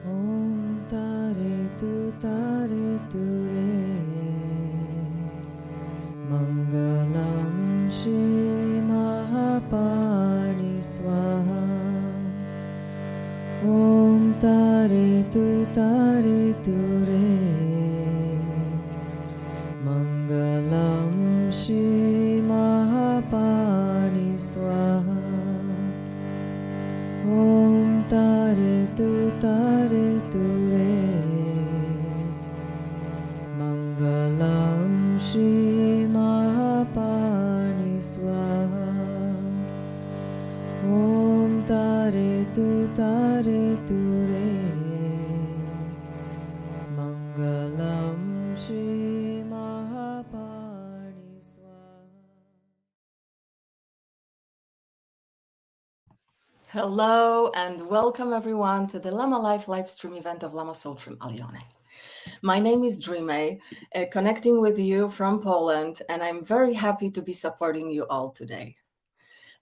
Om Tare Tu Re Mangalam Shri Mahapani Swaha Om Tare Tu Re Mangalam Shri Mahapani Swaha Om Tare Tu Re Mangalam Shri Mahapani Swaha Om Tare Tu Re Mangalam Shri Mahapani Swaha. Hello and welcome everyone to the Lama Life livestream event of Lama Tsultrim Allione. My name is Dreamy, connecting with you from Poland, and I'm very happy to be supporting you all today.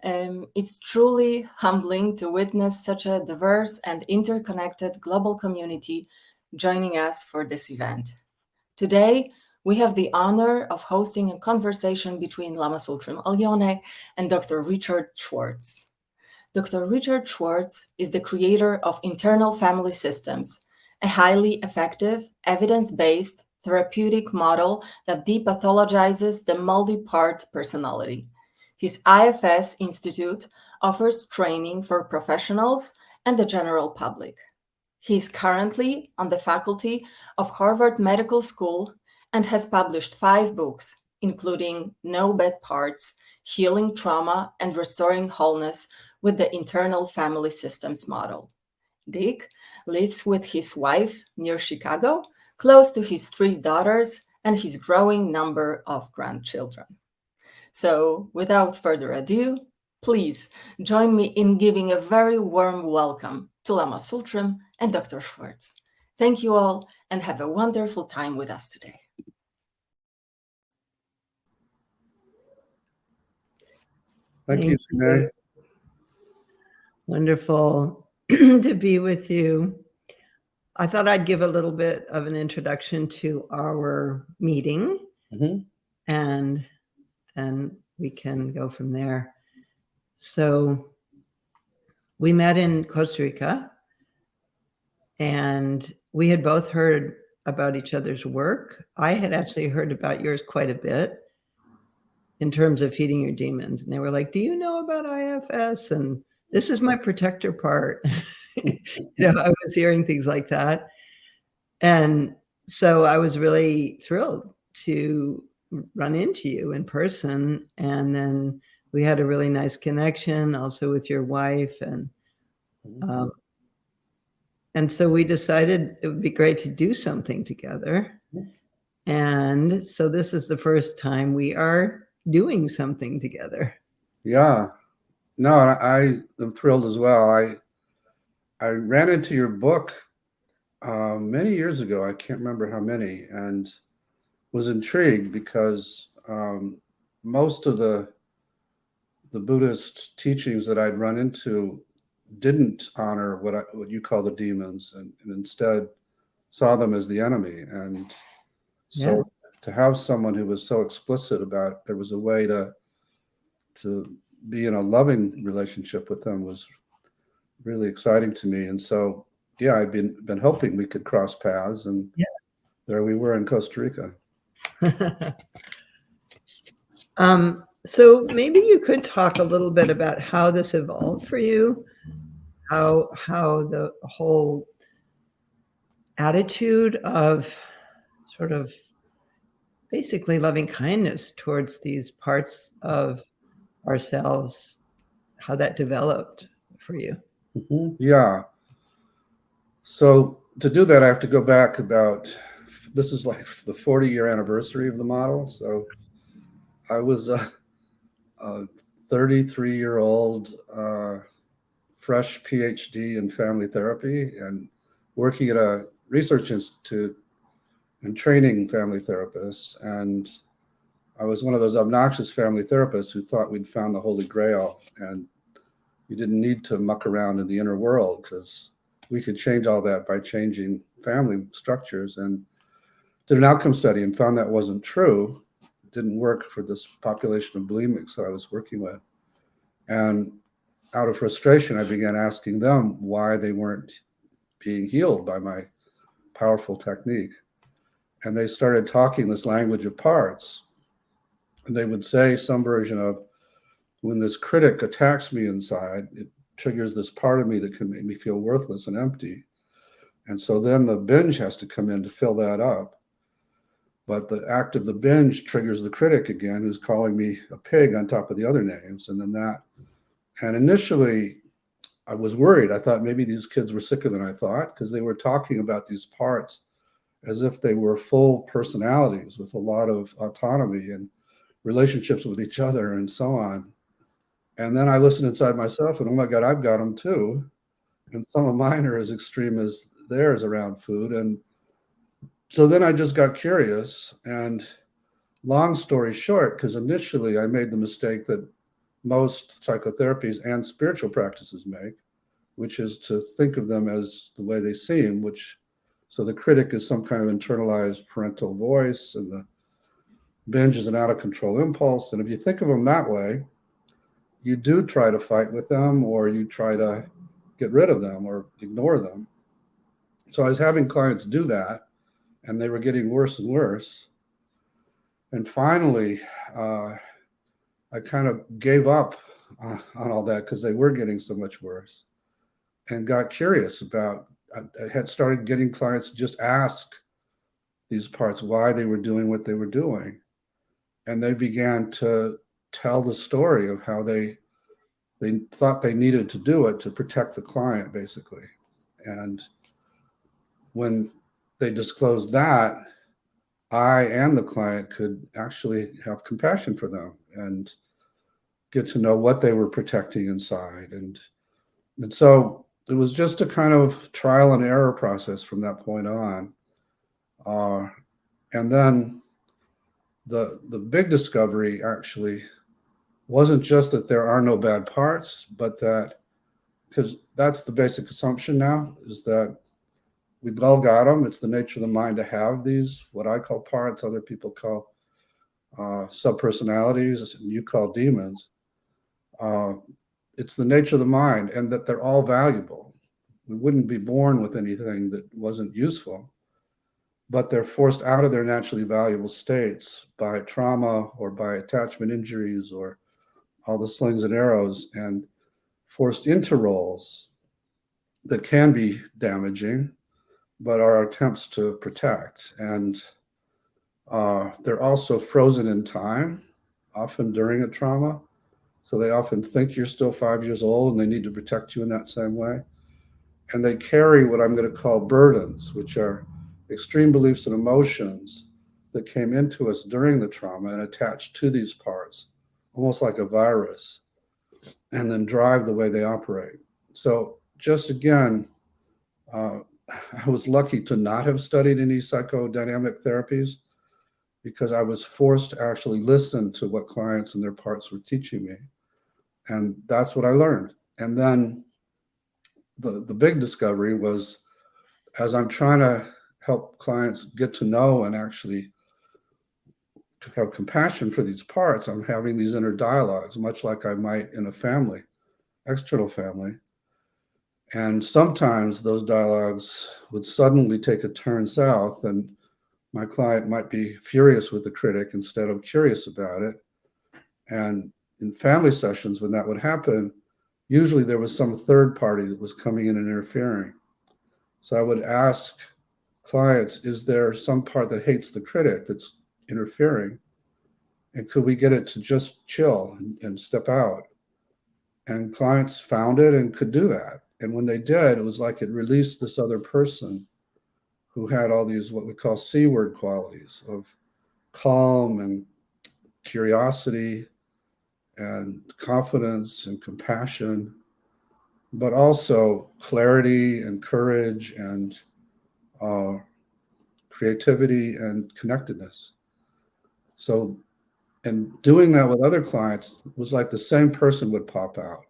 It's truly humbling to witness such a diverse and interconnected global community joining us for this event. Today, we have the honor of hosting a conversation between Lama Tsultrim Allione and Dr. Richard Schwartz. Dr. Richard Schwartz is the creator of Internal Family Systems, a highly effective, evidence-based therapeutic model that de-pathologizes the multi-part personality. His IFS Institute offers training for professionals and the general public. He is currently on the faculty of Harvard Medical School and has published 5 books, including No Bad Parts, Healing Trauma and Restoring Wholeness with the Internal Family Systems Model. Dick lives with his wife near Chicago, close to his 3 daughters and his growing number of grandchildren. So, without further ado, please join me in giving a very warm welcome to Lama Tsultrim and Dr. Schwartz. Thank you all and have a wonderful time with us today. Thank you, Renee. Wonderful to be with you. I thought I'd give a little bit of an introduction to our meeting, and then we can go from there. So we met in Costa Rica, and we had both heard about each other's work. I had actually heard about yours quite a bit in terms of feeding your demons. And they were like, do you know about IFS? And this is my protector part. I was hearing things like that. And so I was really thrilled to run into you in person. And then we had a really nice connection also with your wife. And so we decided it would be great to do something together. And so this is the first time we are doing something together. Yeah. No, I am thrilled as well. I ran into your book many years ago. I can't remember how many, and was intrigued because most of the Buddhist teachings that I'd run into didn't honor what you call the demons, and instead saw them as the enemy. And so to have someone who was so explicit about there was a way to be in a loving relationship with them was really exciting to me. And so, yeah, I've been hoping we could cross paths, and there we were in Costa Rica. So maybe you could talk a little bit about how this evolved for you, how the whole attitude of sort of basically loving kindness towards these parts of ourselves, how that developed for you. Yeah. So to do that, I have to go back this is like the 40-year anniversary of the model. So I was a 33-year-old fresh PhD in family therapy and working at a research institute and training family therapists. And I was one of those obnoxious family therapists who thought we'd found the Holy Grail and you didn't need to muck around in the inner world because we could change all that by changing family structures, and did an outcome study and found that wasn't true. It didn't work for this population of bulimics that I was working with. And out of frustration, I began asking them why they weren't being healed by my powerful technique. And they started talking this language of parts. And they would say some version of, when this critic attacks me inside, it triggers this part of me that can make me feel worthless and empty. And so then the binge has to come in to fill that up. But the act of the binge triggers the critic again, who's calling me a pig on top of the other names. And then that, and initially I was worried. I thought maybe these kids were sicker than I thought, because they were talking about these parts as if they were full personalities with a lot of autonomy and relationships with each other and so on. And then I listened inside myself and, oh my God, I've got them too. And some of mine are as extreme as theirs around food. And so then I just got curious, and long story short, because initially I made the mistake that most psychotherapies and spiritual practices make, which is to think of them as the way they seem, so the critic is some kind of internalized parental voice, and the binge is an out of control impulse. And if you think of them that way, you do try to fight with them, or you try to get rid of them or ignore them. So I was having clients do that, and they were getting worse and worse. And finally, I kind of gave up on all that, because they were getting so much worse, and got curious about, I had started getting clients to just ask these parts why they were doing what they were doing. And they began to tell the story of how they thought they needed to do it to protect the client, basically. And when they disclosed that, I and the client could actually have compassion for them and get to know what they were protecting inside. And so it was just a kind of trial and error process from that point on. And then the big discovery actually wasn't just that there are no bad parts, but that, because that's the basic assumption now, is that we've all got them. It's the nature of the mind to have these, what I call parts, other people call subpersonalities, and you call demons. It's the nature of the mind, and that they're all valuable. We wouldn't be born with anything that wasn't useful, but they're forced out of their naturally valuable states by trauma or by attachment injuries or all the slings and arrows, and forced into roles that can be damaging, but are attempts to protect. And they're also frozen in time, often during a trauma. So they often think you're still 5 years old, and they need to protect you in that same way. And they carry what I'm going to call burdens, which are extreme beliefs and emotions that came into us during the trauma and attached to these parts, almost like a virus, and then drive the way they operate. So just again, I was lucky to not have studied any psychodynamic therapies, because I was forced to actually listen to what clients and their parts were teaching me. And that's what I learned. And then the big discovery was, as I'm trying to help clients get to know and actually have compassion for these parts, I'm having these inner dialogues, much like I might in a family, external family. And sometimes those dialogues would suddenly take a turn south, and my client might be furious with the critic instead of curious about it. And in family sessions, when that would happen, usually there was some third party that was coming in and interfering. So I would ask clients, is there some part that hates the critic that's interfering? And could we get it to just chill and step out? And clients found it and could do that. And when they did, it was like it released this other person who had all these, what we call C-word qualities of calm and curiosity and confidence and compassion, but also clarity and courage and creativity and connectedness. So, and doing that with other clients was like the same person would pop out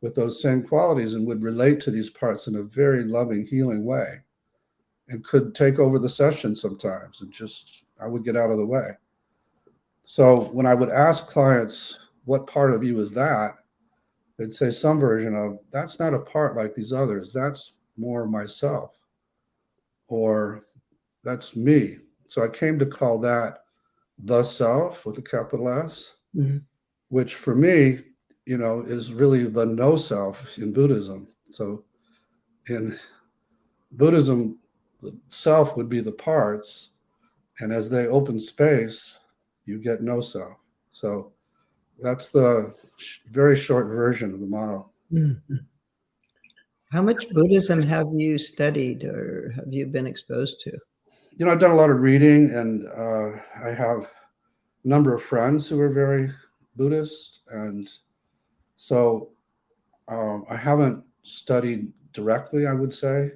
with those same qualities and would relate to these parts in a very loving, healing way, and could take over the session sometimes, and just, I would get out of the way. So when I would ask clients, what part of you is that? They'd say some version of, that's not a part like these others. That's more myself, or that's me. So I came to call that the self with a capital S, which for me, is really the no self in Buddhism. So in Buddhism, the self would be the parts, and as they open space, you get no self. So that's the very short version of the model. How much Buddhism have you studied or have you been exposed to? I've done a lot of reading, and I have a number of friends who are very Buddhist, and so I haven't studied directly, I would say,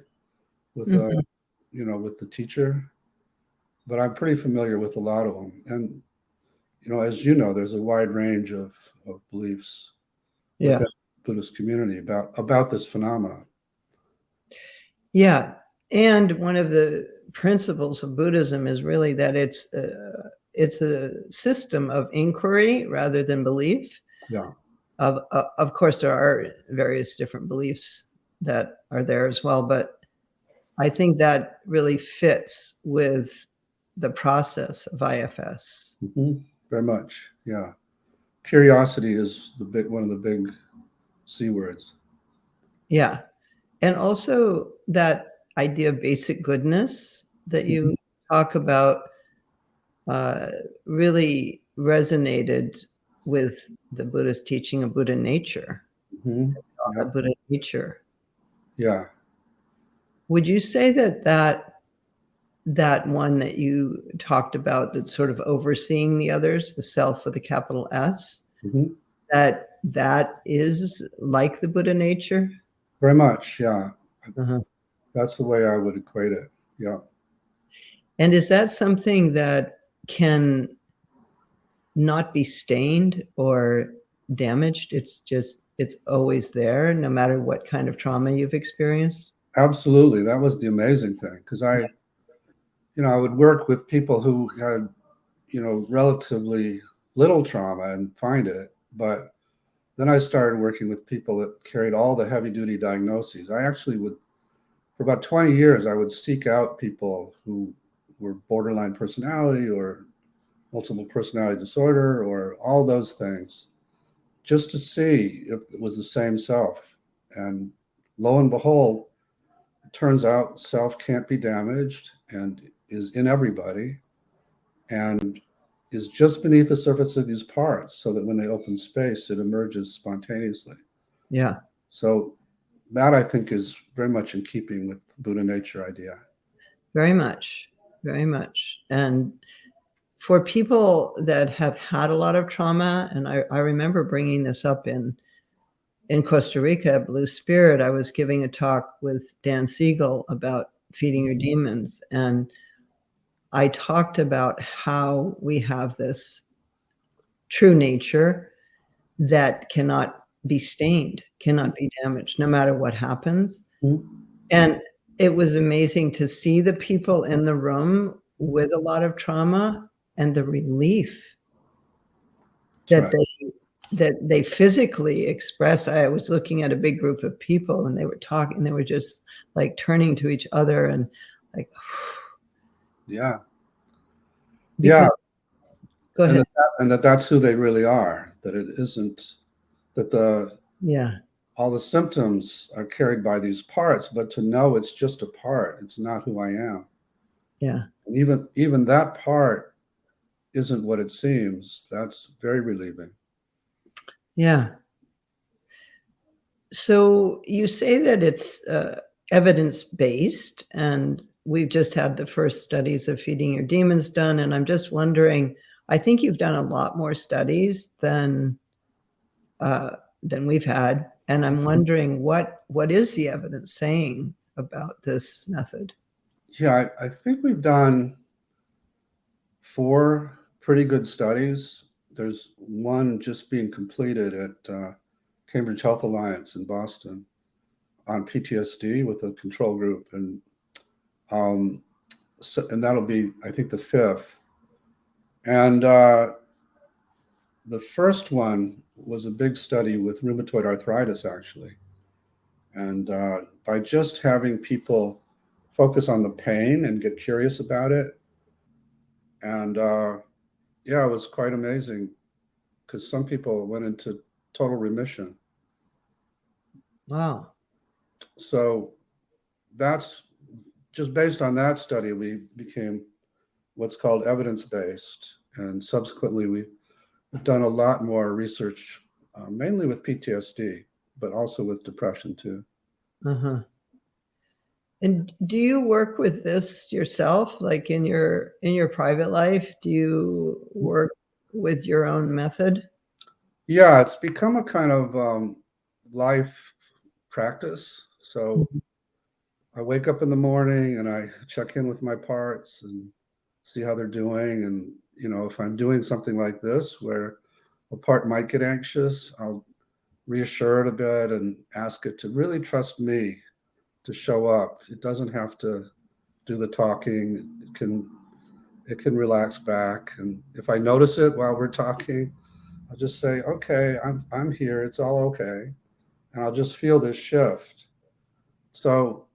with with the teacher, but I'm pretty familiar with a lot of them. And as you know, there's a wide range of beliefs within the Buddhist community about this phenomenon. Yeah, and one of the principles of Buddhism is really that it's a system of inquiry rather than belief. Yeah. Of course, there are various different beliefs that are there as well, but I think that really fits with the process of IFS. Very much, yeah. Curiosity is one of the big C words. Yeah, and also that idea of basic goodness that you talk about really resonated with the Buddhist teaching of Buddha nature. Buddha nature. Yeah. Would you say that one that you talked about, that's sort of overseeing the others, the self with a capital S, that is like the Buddha nature? Very much, yeah. That's the way I would equate it. Yeah. And is that something that can not be stained or damaged? It's always there, no matter what kind of trauma you've experienced? Absolutely. That was the amazing thing, because I would work with people who had, relatively little trauma and find it. But then I started working with people that carried all the heavy duty diagnoses. I actually would, for about 20 years, I would seek out people who were borderline personality or multiple personality disorder or all those things, just to see if it was the same self. And lo and behold, it turns out self can't be damaged and is in everybody and is just beneath the surface of these parts, so that when they open space, it emerges spontaneously. Yeah. So that, I think, is very much in keeping with the Buddha nature idea. Very much, very much. And for people that have had a lot of trauma, and I remember bringing this up in Costa Rica at Blue Spirit, I was giving a talk with Dan Siegel about feeding your demons. And I talked about how we have this true nature that cannot be stained, cannot be damaged, no matter what happens. And it was amazing to see the people in the room with a lot of trauma and the relief that they physically expressed. I was looking at a big group of people, and they were talking, they were just like turning to each other and like, yeah. Go ahead. And that's who they really are, that it isn't that all the symptoms are carried by these parts, but to know it's just a part, it's not who I am. Yeah. And even that part isn't what it seems. That's very relieving. Yeah. So you say that it's evidence-based, and we've just had the first studies of feeding your demons done. And I'm just wondering, I think you've done a lot more studies than we've had. And I'm wondering what is the evidence saying about this method? Yeah, I think we've done 4 pretty good studies. There's one just being completed at Cambridge Health Alliance in Boston on PTSD with a control group, and that'll be, I think, the 5th. And the first one was a big study with rheumatoid arthritis, actually. And by just having people focus on the pain and get curious about it, and yeah, it was quite amazing because some people went into total remission. Wow. So that's just based on that study, we became what's called evidence-based. And subsequently, we've done a lot more research, mainly with PTSD, but also with depression too. Uh-huh. And do you work with this yourself, like in your private life? Do you work with your own method? Yeah, it's become a kind of life practice. So I wake up in the morning and I check in with my parts and see how they're doing. And, you know, if I'm doing something like this where a part might get anxious, I'll reassure it a bit and ask it to really trust me to show up. It doesn't have to do the talking. It can relax back. And if I notice it while we're talking, I'll just say, okay, I'm here. It's all okay. And I'll just feel this shift. So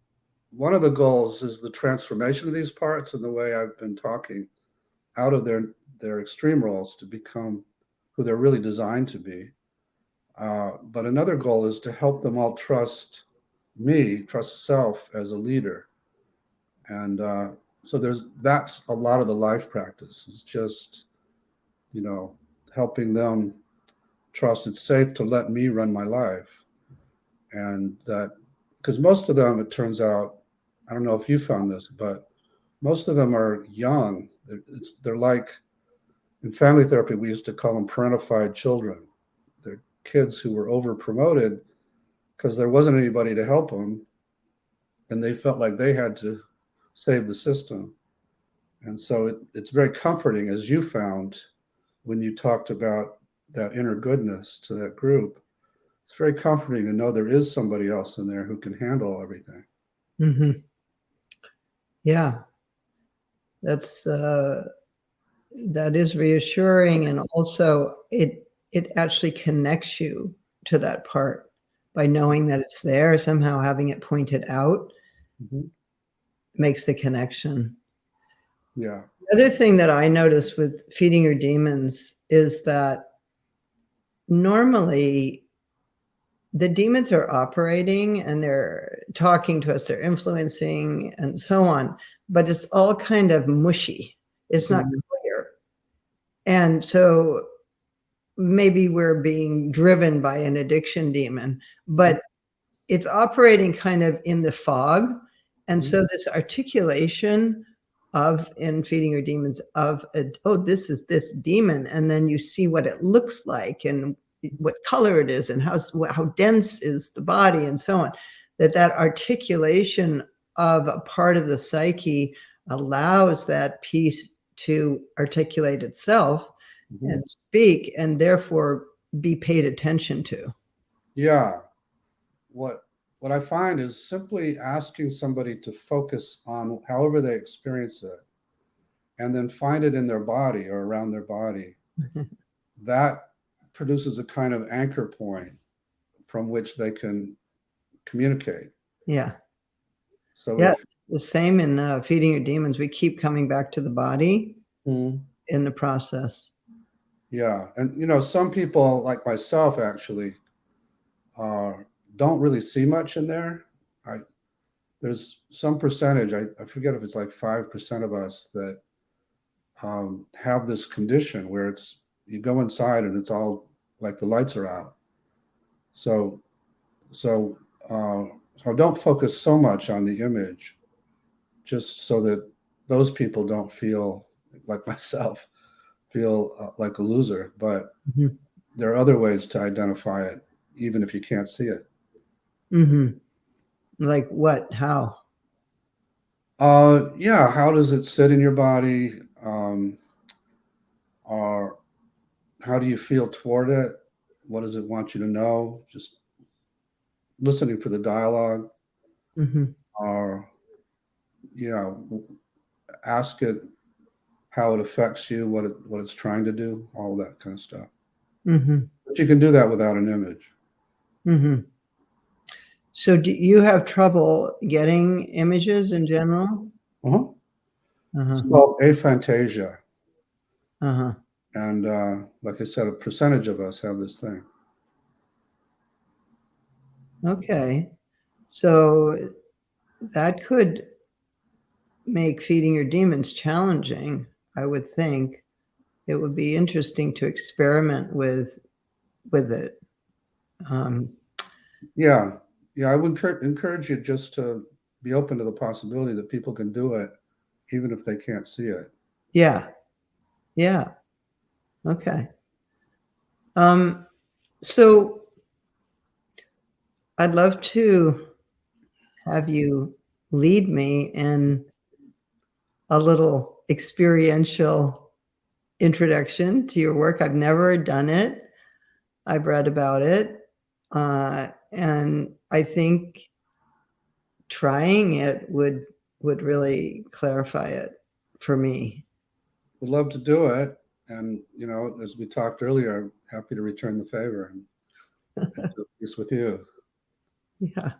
one of the goals is the transformation of these parts and the way I've been talking out of their extreme roles to become who they're really designed to be. But another goal is to help them all trust me, trust self as a leader. And so that's a lot of the life practice. It's just, you know, helping them trust it's safe to let me run my life. And that, because most of them, it turns out, I don't know if you found this, but most of them are young. They're like, in family therapy, we used to call them parentified children. They're kids who were over promoted because there wasn't anybody to help them. And they felt like they had to save the system. And so it's very comforting, as you found when you talked about that inner goodness to that group. It's very comforting to know there is somebody else in there who can handle everything. Mm-hmm. Yeah, that is reassuring, and also it actually connects you to that part by knowing that it's there. Somehow having it pointed out makes the connection. Yeah. The other thing that I notice with feeding your demons is that normally the demons are operating and they're talking to us, they're influencing and so on, but it's all kind of mushy. It's not clear. And so maybe we're being driven by an addiction demon, but it's operating kind of in the fog. And so this articulation of, in feeding your demons, of, oh, this is this demon. And then you see what it looks like and what color it is and how dense is the body and so on, that articulation of a part of the psyche allows that piece to articulate itself and speak, and therefore be paid attention to. Yeah. What I find is simply asking somebody to focus on however they experience it and then find it in their body or around their body. That produces a kind of anchor point from which they can communicate. Yeah. So yeah, the same in feeding your demons. We keep coming back to the body in the process. Yeah. And, you know, some people like myself actually don't really see much in there. There's some percentage, I forget if it's like 5% of us that have this condition where you go inside and it's all like the lights are out. So don't focus so much on the image, just so that those people don't feel like myself, feel like a loser. But there are other ways to identify it, even if you can't see it. Like what? How? Yeah. How does it sit in your body? Or how do you feel toward it? What does it want you to know? Just listening for the dialogue. Or, ask it how it affects you, what it's trying to do, all that kind of stuff. But you can do that without an image. So do you have trouble getting images in general? It's called aphantasia. And like I said, a percentage of us have this thing. Okay. So that could make feeding your demons challenging, I would think. It would be interesting to experiment with it. I would encourage you just to be open to the possibility that people can do it, even if they can't see it. Yeah. Okay. So I'd love to have you lead me in a little experiential introduction to your work. I've never done it. I've read about it. And I think trying it would really clarify it for me. Would love to do it. And, as we talked earlier, I'm happy to return the favor and do this with you. Yeah.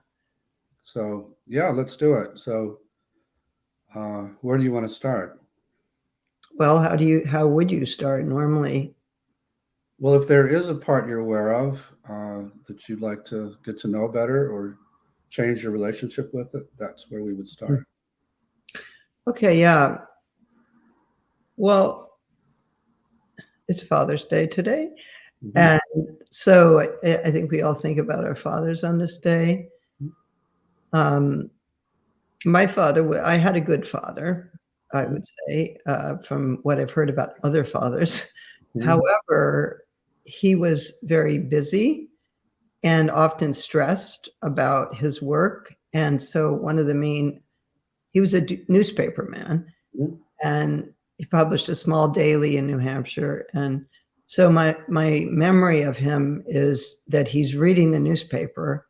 So, let's do it. So, where do you want to start? Well, how would you start normally? Well, if there is a part you're aware of that you'd like to get to know better or change your relationship with it, that's where we would start. Okay, yeah. Well, it's Father's Day today. And so I think we all think about our fathers on this day. My father, I had a good father, I would say, from what I've heard about other fathers. However, he was very busy and often stressed about his work. And so he was a newspaper man, and he published a small daily in New Hampshire. And so my memory of him is that he's reading the newspaper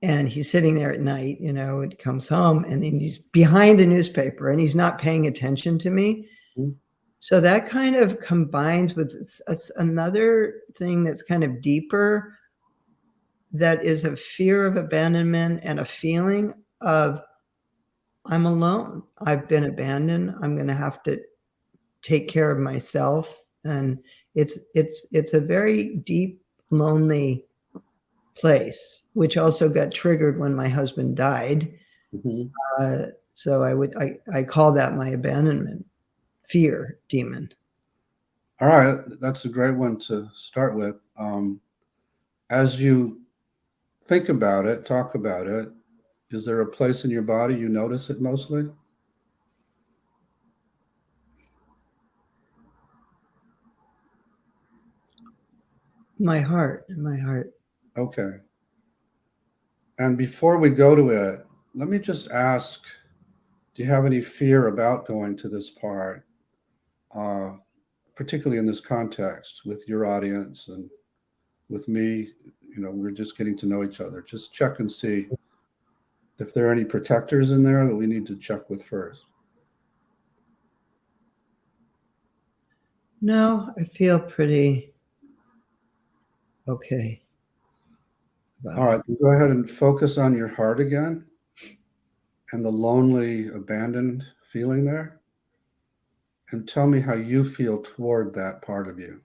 and he's sitting there at night, and comes home and he's behind the newspaper and he's not paying attention to me. So that kind of combines with another thing that's kind of deeper, that is a fear of abandonment and a feeling of, I'm alone. I've been abandoned. I'm going to have to take care of myself. And it's a very deep, lonely place, which also got triggered when my husband died. So I call that my abandonment fear demon. All right, that's a great one to start with. As you think about it, talk about it, is there a place in your body you notice it mostly? My heart. Okay. And before we go to it, let me just ask, do you have any fear about going to this part, particularly in this context with your audience and with me? We're just getting to know each other. Just check and see if there are any protectors in there that we need to check with first. No, I feel pretty okay. All right, then go ahead and focus on your heart again and the lonely, abandoned feeling there. And tell me how you feel toward that part of you.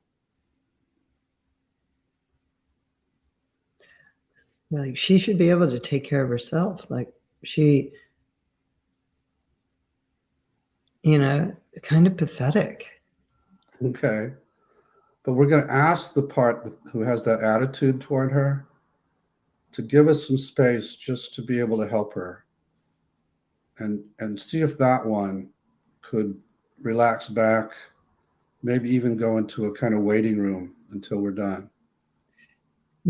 Like she should be able to take care of herself. Like she, kind of pathetic. Okay. But we're going to ask the part who has that attitude toward her to give us some space just to be able to help her and see if that one could relax back, maybe even go into a kind of waiting room until we're done.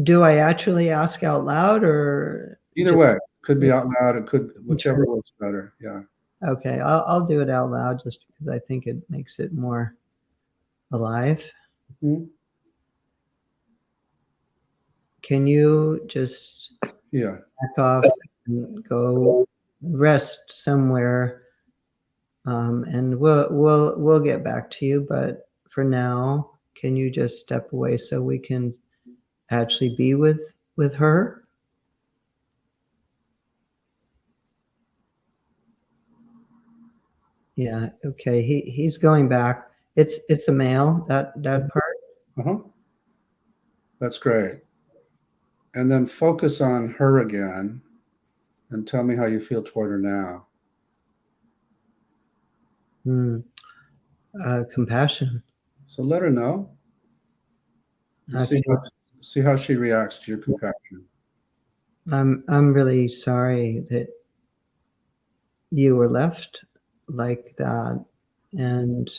Do I actually ask out loud, or either way? Could be out loud. It could, whichever works better. Yeah. Okay, I'll do it out loud just because I think it makes it more alive. can you just Yeah. back off and go rest somewhere? And we'll get back to you. But for now, can you just step away so we can actually be with her? Yeah. Okay. He's going back. It's a male, that part. Uh-huh. That's great. And then focus on her again and tell me how you feel toward her now. Compassion. So let her know. And see how she reacts to your compassion. I'm really sorry that you were left like that, and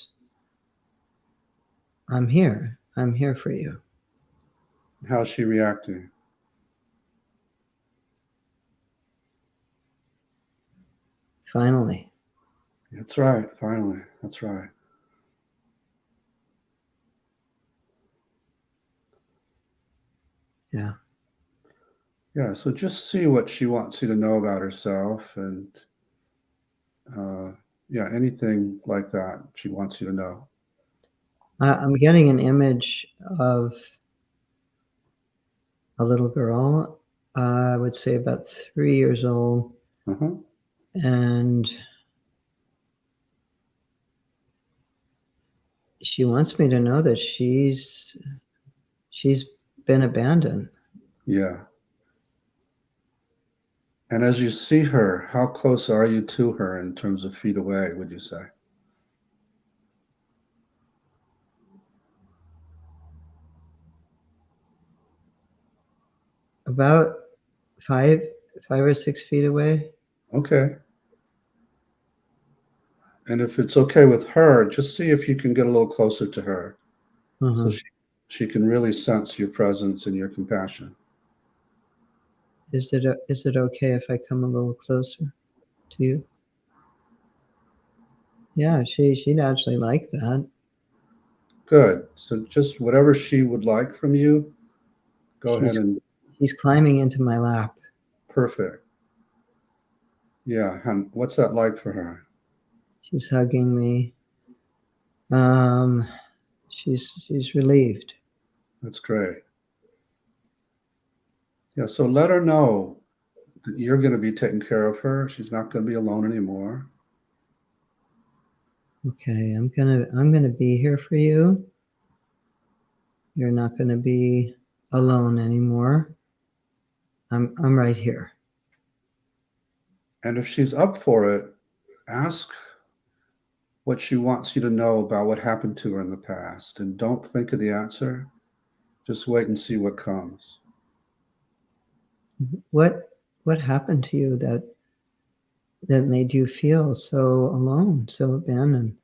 I'm here. I'm here for you. How's she reacting? Finally. That's right. Finally. That's right. Yeah. Yeah. So just see what she wants you to know about herself, and yeah, anything like that she wants you to know. I'm getting an image of a little girl, I would say about 3 years old, Uh-huh. and she wants me to know that she's been abandoned. Yeah. And as you see her, how close are you to her in terms of feet away, would you say? About 5 or 6 feet away. Okay. And if it's okay with her, just see if you can get a little closer to her so she can really sense your presence and your compassion. Is it okay if I come a little closer to you? Yeah, she'd actually like that. Good. So just whatever she would like from you, go ahead and She's climbing into my lap. perfect. Yeah. And what's that like for her? She's hugging me. She's relieved. That's great. Yeah. So let her know that you're going to be taking care of her. She's not going to be alone anymore. Okay, I'm gonna be here for you. You're not gonna be alone anymore. I'm right here. And if she's up for it, ask what she wants you to know about what happened to her in the past. And don't think of the answer. Just wait and see what comes. What happened to you that made you feel so alone, so abandoned?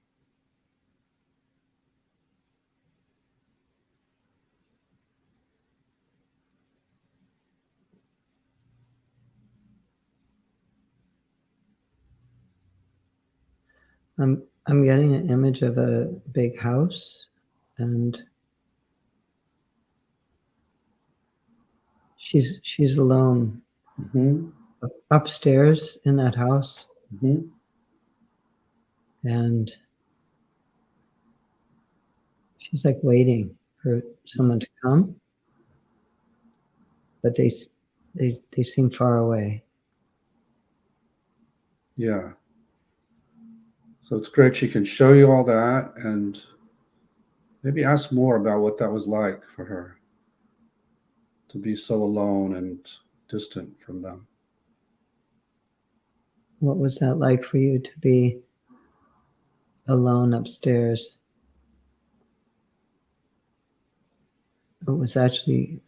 I'm getting an image of a big house, and she's alone Mm-hmm. upstairs in that house, Mm-hmm. and she's like waiting for someone to come, but they seem far away. Yeah. So it's great she can show you all that and maybe ask more about what that was like for her to be so alone and distant from them. What was that like for you to be alone upstairs? It was actually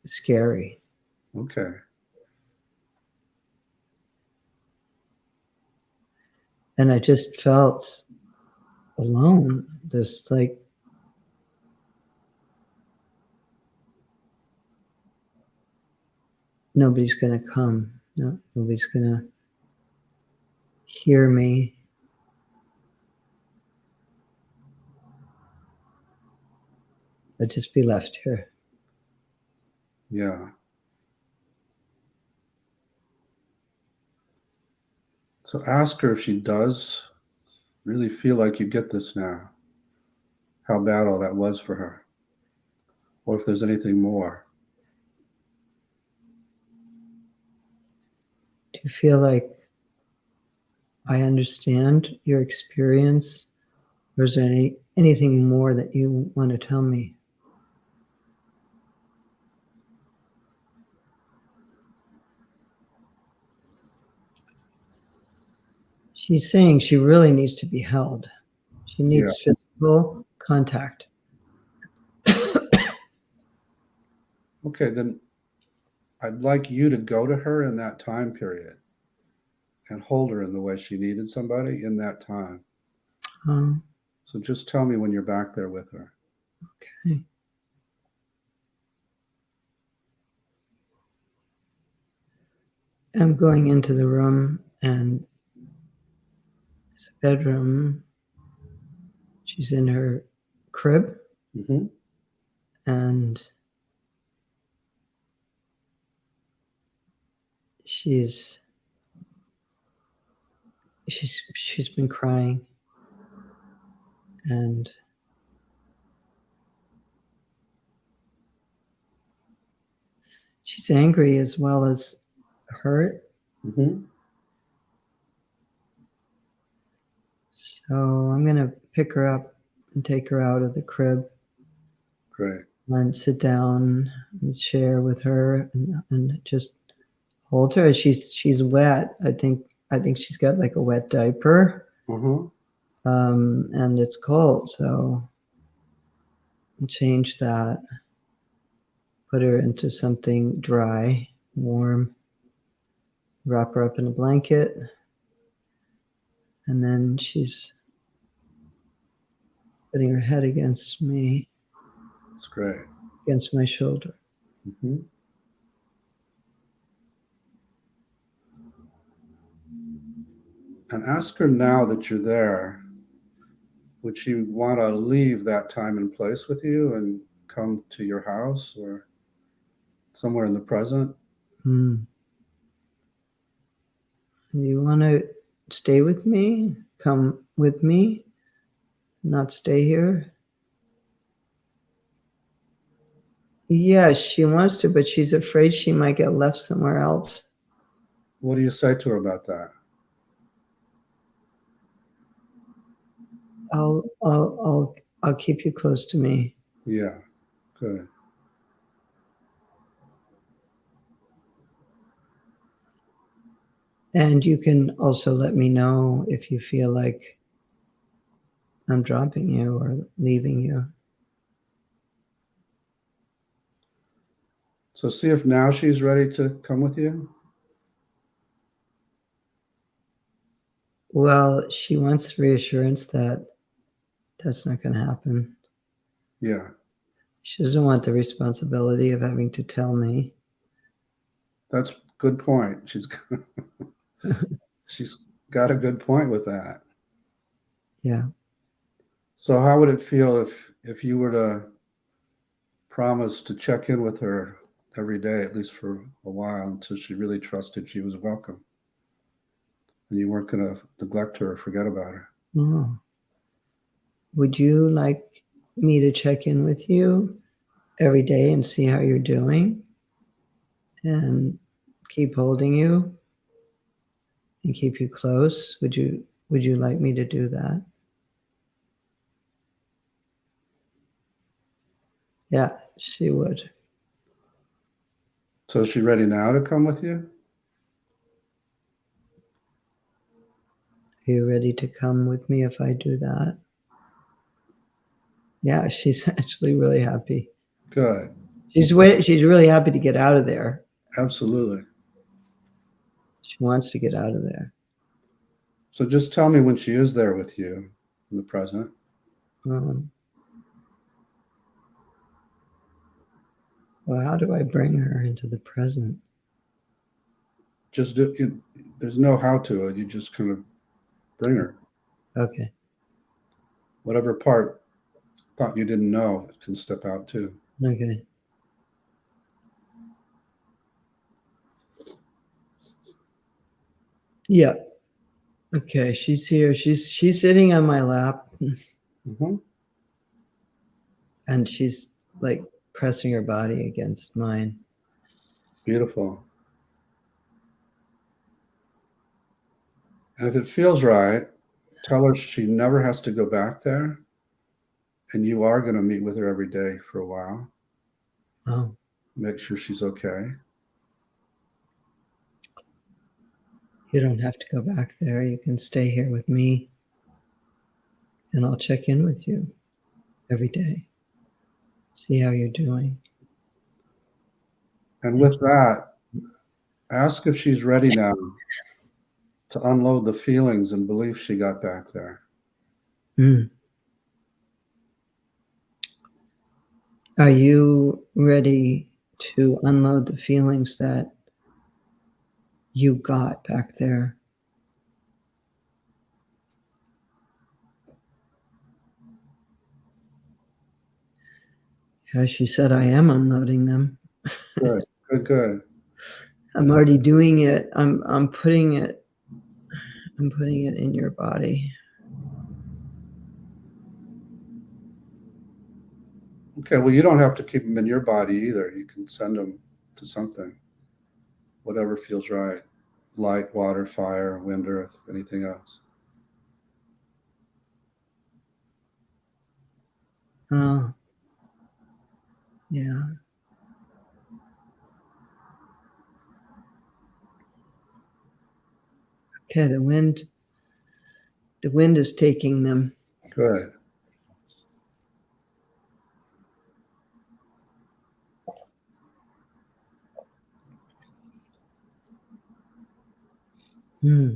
scary. Okay. And I just felt alone, just like nobody's going to come. No, nobody's going to hear me. I'd just be left here. Yeah. So ask her if she does really feel like you get this now, how bad all that was for her, or if there's anything more. Do you feel like I understand your experience, or is there anything more that you want to tell me? She's saying she really needs to be held. She needs physical contact. Okay, then I'd like you to go to her in that time period and hold her in the way she needed somebody in that time. So just tell me when you're back there with her. Okay. I'm going into the room, and it's a bedroom. She's in her crib, and she's been crying, and she's angry as well as hurt. So I'm going to pick her up and take her out of the crib. Great. And sit down in the chair with her and just hold her. She's wet. I think she's got like a wet diaper. And it's cold, so I'll change that. Put her into something dry, warm. Wrap her up in a blanket. And then she's putting her head against me. That's great. Against my shoulder. And ask her now that you're there, would she want to leave that time and place with you and come to your house or somewhere in the present? You want to stay with me? Come with me? Not stay here? Yes, she wants to, but she's afraid she might get left somewhere else. What do you say to her about that? I'll keep you close to me. Yeah, good. And you can also let me know if you feel like I'm dropping you or leaving you. So see if now she's ready to come with you. Well, she wants reassurance that that's not going to happen. Yeah. She doesn't want the responsibility of having to tell me. That's a good point. She's got a good point with that. Yeah. So how would it feel if you were to promise to check in with her every day, at least for a while, until she really trusted she was welcome, and you weren't going to neglect her or forget about her? Oh. Would you like me to check in with you every day and see how you're doing and keep holding you and keep you close? Would you like me to do that? Yeah, she would. So is she ready now to come with you? Are you ready to come with me if I do that? Yeah, she's actually really happy. Good. She's really happy to get out of there. Absolutely. She wants to get out of there. So just tell me when she is there with you in the present. Well, how do I bring her into the present? Just there's no how to it. You just kind of bring her. Okay. Whatever part thought you didn't know can step out too. Okay. Yeah. Okay, she's here. She's sitting on my lap, Mm-hmm. and she's like pressing her body against mine. Beautiful. And if it feels right, tell her she never has to go back there. And you are going to meet with her every day for a while. Oh, Make sure she's okay. you don't have to go back there. You can stay here with me, and I'll check in with you every day. See how you're doing. And with that, ask if she's ready now to unload the feelings and beliefs she got back there. Mm. Are you ready to unload the feelings that you got back there? As she said, I am unloading them. Good, good, good. I'm already doing it. I'm putting it in your body. Okay, well, you don't have to keep them in your body either. You can send them to something, whatever feels right. Light, water, fire, wind, earth, anything else. Oh, yeah. Okay, the wind is taking them. Good. Hmm.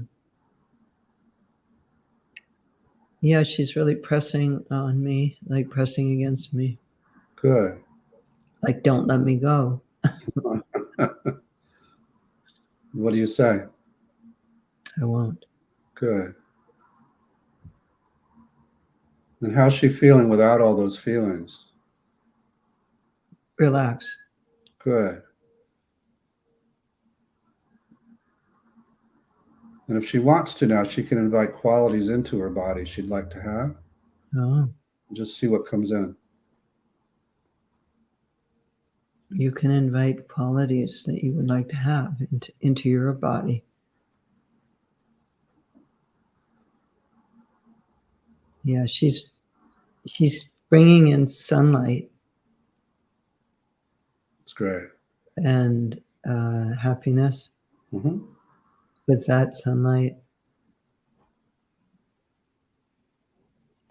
Yeah, she's really pressing on me, like pressing against me. Good. Like, don't let me go. What do you say? I won't. Good. And how's she feeling without all those feelings? Relax. Good. And if she wants to now, she can invite qualities into her body she'd like to have. Oh, Just see what comes in. you can invite qualities that you would like to have into your body. Yeah, she's bringing in sunlight It's great. and happiness Mm-hmm. with that sunlight,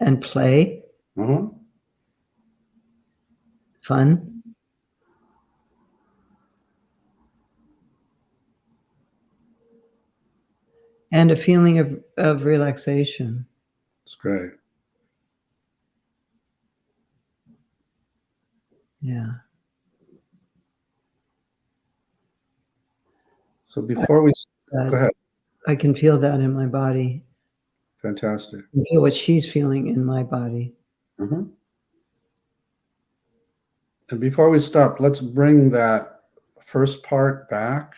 and play, Uh-huh. fun. And a feeling of relaxation. It's great. Yeah. So before we go ahead. I can feel that in my body. Fantastic. I can feel what she's feeling in my body. Mm-hmm. And before we stop, let's bring that first part back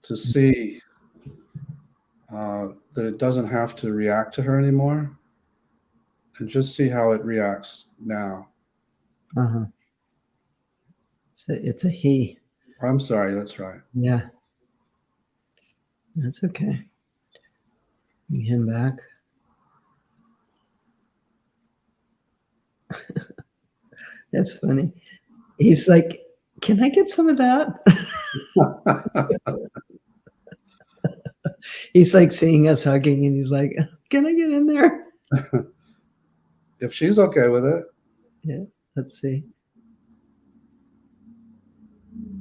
to see that it doesn't have to react to her anymore, and just see how it reacts now. Uh-huh. It's a he. I'm sorry, that's right. Yeah. That's okay. Bring him back. That's funny. He's like, can I get some of that? He's like seeing us hugging, and he's like, can I get in there? If she's okay with it. Yeah, let's see.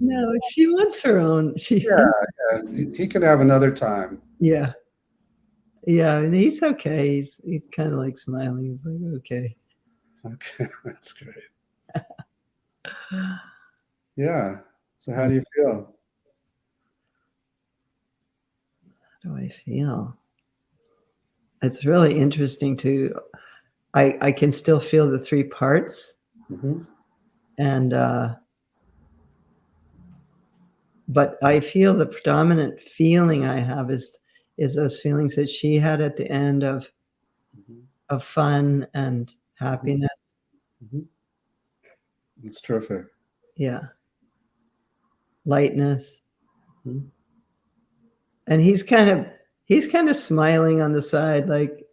No, she wants her own. Yeah, he can have another time. Yeah. Yeah, and he's okay. He's kind of like smiling. He's like, okay. Okay, that's great. Yeah. So how do you feel? How do I feel? It's really interesting to, I can still feel the three parts, Mm-hmm. and but I feel the predominant feeling I have is is those feelings that she had at the end of fun and happiness. It's terrific. Yeah. Lightness. Mhm. And he's kind of smiling on the side, like,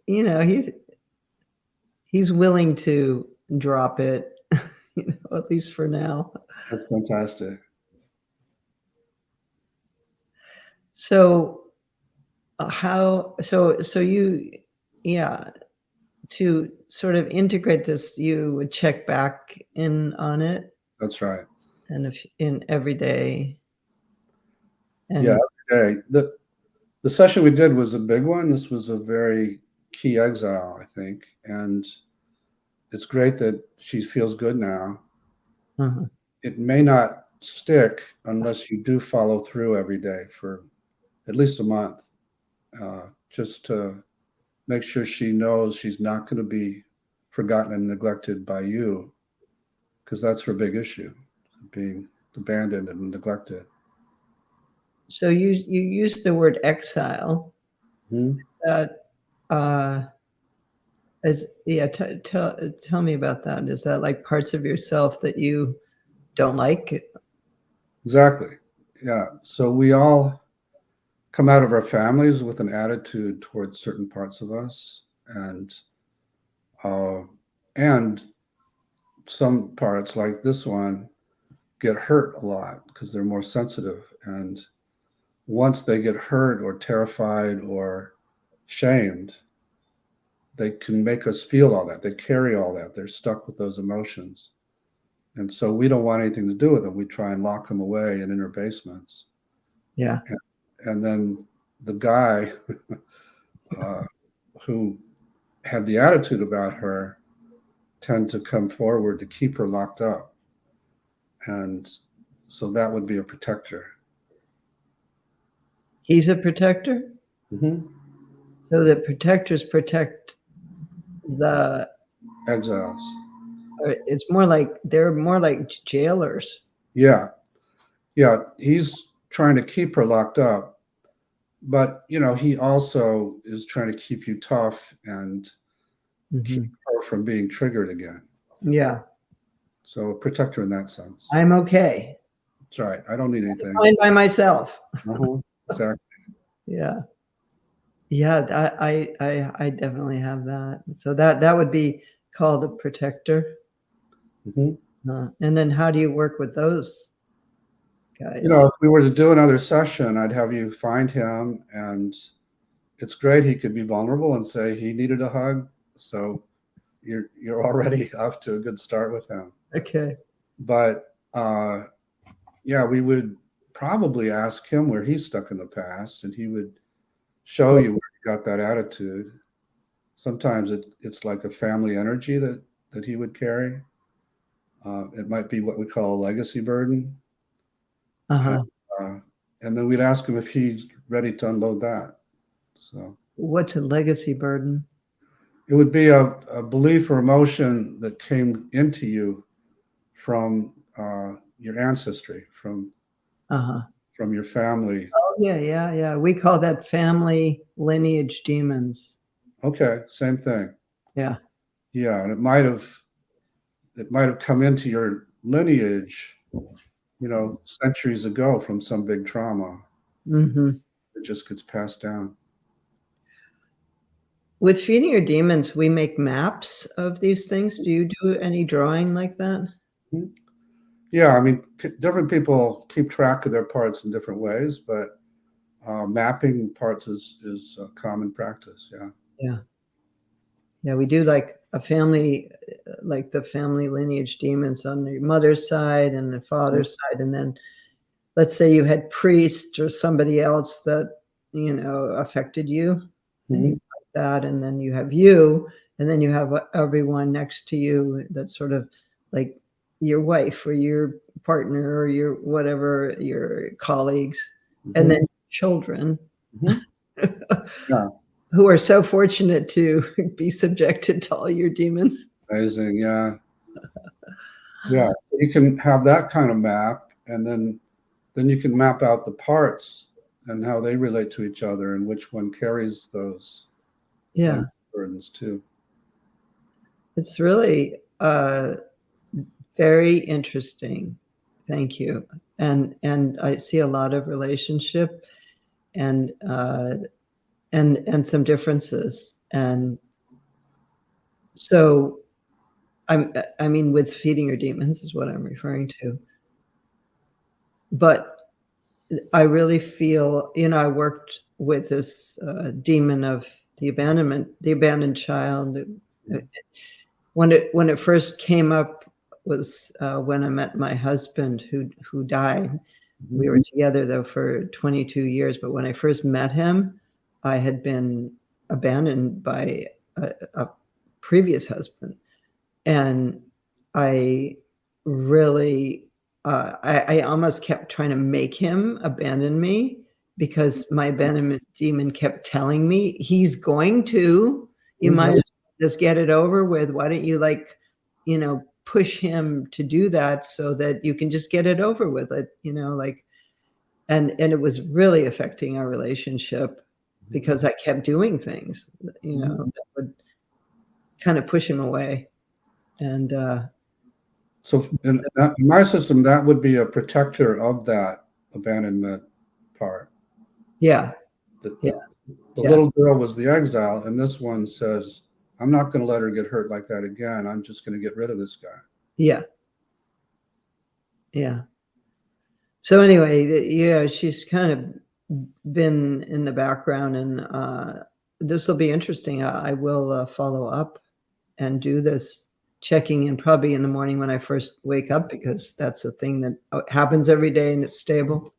you know, he's willing to drop it, you know, at least for now. That's fantastic. So so you, yeah, to sort of integrate this, you would check back in on it, That's right. and if in every day, and Yeah, every day. The session we did was a big one. This was a very key exile, I think. And it's great that she feels good now. uh-huh. It may not stick unless you do follow through every day for at least a month, just to make sure she knows she's not going to be forgotten and neglected by you, because that's her big issue, being abandoned and neglected. So you use the word exile. Mhm. That tell me about that. Is that like parts of yourself that you don't like? Exactly. Yeah. So we all come out of our families with an attitude towards certain parts of us, uh, and some parts like this one get hurt a lot because they're more sensitive. And once they get hurt or terrified or shamed, they can make us feel all that. They carry all that. They're stuck with those emotions. And so we don't want anything to do with them. We try and lock them away in inner basements. Yeah. And then the guy who had the attitude about her tend to come forward to keep her locked up. And so that would be a protector. He's a protector? Mm-hmm. So the protectors protect the Exiles. it's more like they're more like jailers. Yeah. Yeah. He's trying to keep her locked up. But, you know, he also is trying to keep you tough and keep her from being triggered again. Yeah. So a protector in that sense. I'm okay. That's right. I don't need anything. I'm fine by myself. Exactly. Yeah. Yeah, I definitely have that. So that would be called a protector. And then how do you work with those guys? You know, if we were to do another session, I'd have you find him, and it's great. He could be vulnerable and say he needed a hug. So you're already off to a good start with him. Okay. But yeah, we would probably ask him where he's stuck in the past, and he would show you where he got that attitude. Sometimes it's like a family energy that he would carry. It might be what we call a legacy burden. And then we'd ask him if he's ready to unload that. So what's a legacy burden? it would be a belief or emotion that came into you from your ancestry, from your family. Oh, yeah. We call that family lineage demons. Okay, same thing. Yeah. Yeah, and it might have come into your lineage, you know, centuries ago from some big trauma. It just gets passed down. With feeding your demons, we make maps of these things. Do you do any drawing like that? Yeah, I mean, different people keep track of their parts in different ways, but mapping parts is a common practice. Yeah, we do like a family, like the family lineage demons on your mother's side and the father's side. And then let's say you had priest or somebody else that, you know, affected you. Like that. And then you have you, and then you have everyone next to you that's sort of like your wife or your partner or your whatever, your colleagues, and then children. Who are so fortunate to be subjected to all your demons. Amazing, yeah. Yeah, you can have that kind of map, and then you can map out the parts and how they relate to each other, and which one carries those Yeah. burdens too. It's really very interesting. Thank you. And I see a lot of relationship and some differences. And so I mean, with feeding your demons is what I'm referring to. But I really feel, I worked with this demon of the abandoned child. When it first came up was when I met my husband who died. We were together though for 22 years, but when I first met him, I had been abandoned by a previous husband, and I really I almost kept trying to make him abandon me because my abandonment demon kept telling me he's going to. You might as well just get it over with. Why don't you push him to do that so that you can just get it over with it, and it was really affecting our relationship because I kept doing things, that would kind of push him away. And So in my system, that would be a protector of that abandonment part. yeah. The Yeah. little girl was the exile, and this one says, I'm not going to let her get hurt like that again. I'm just going to get rid of this guy. Yeah. Yeah. So anyway, she's kind of been in the background, and this will be interesting. I will follow up and do this checking in probably in the morning when I first wake up, because that's a thing that happens every day and it's stable.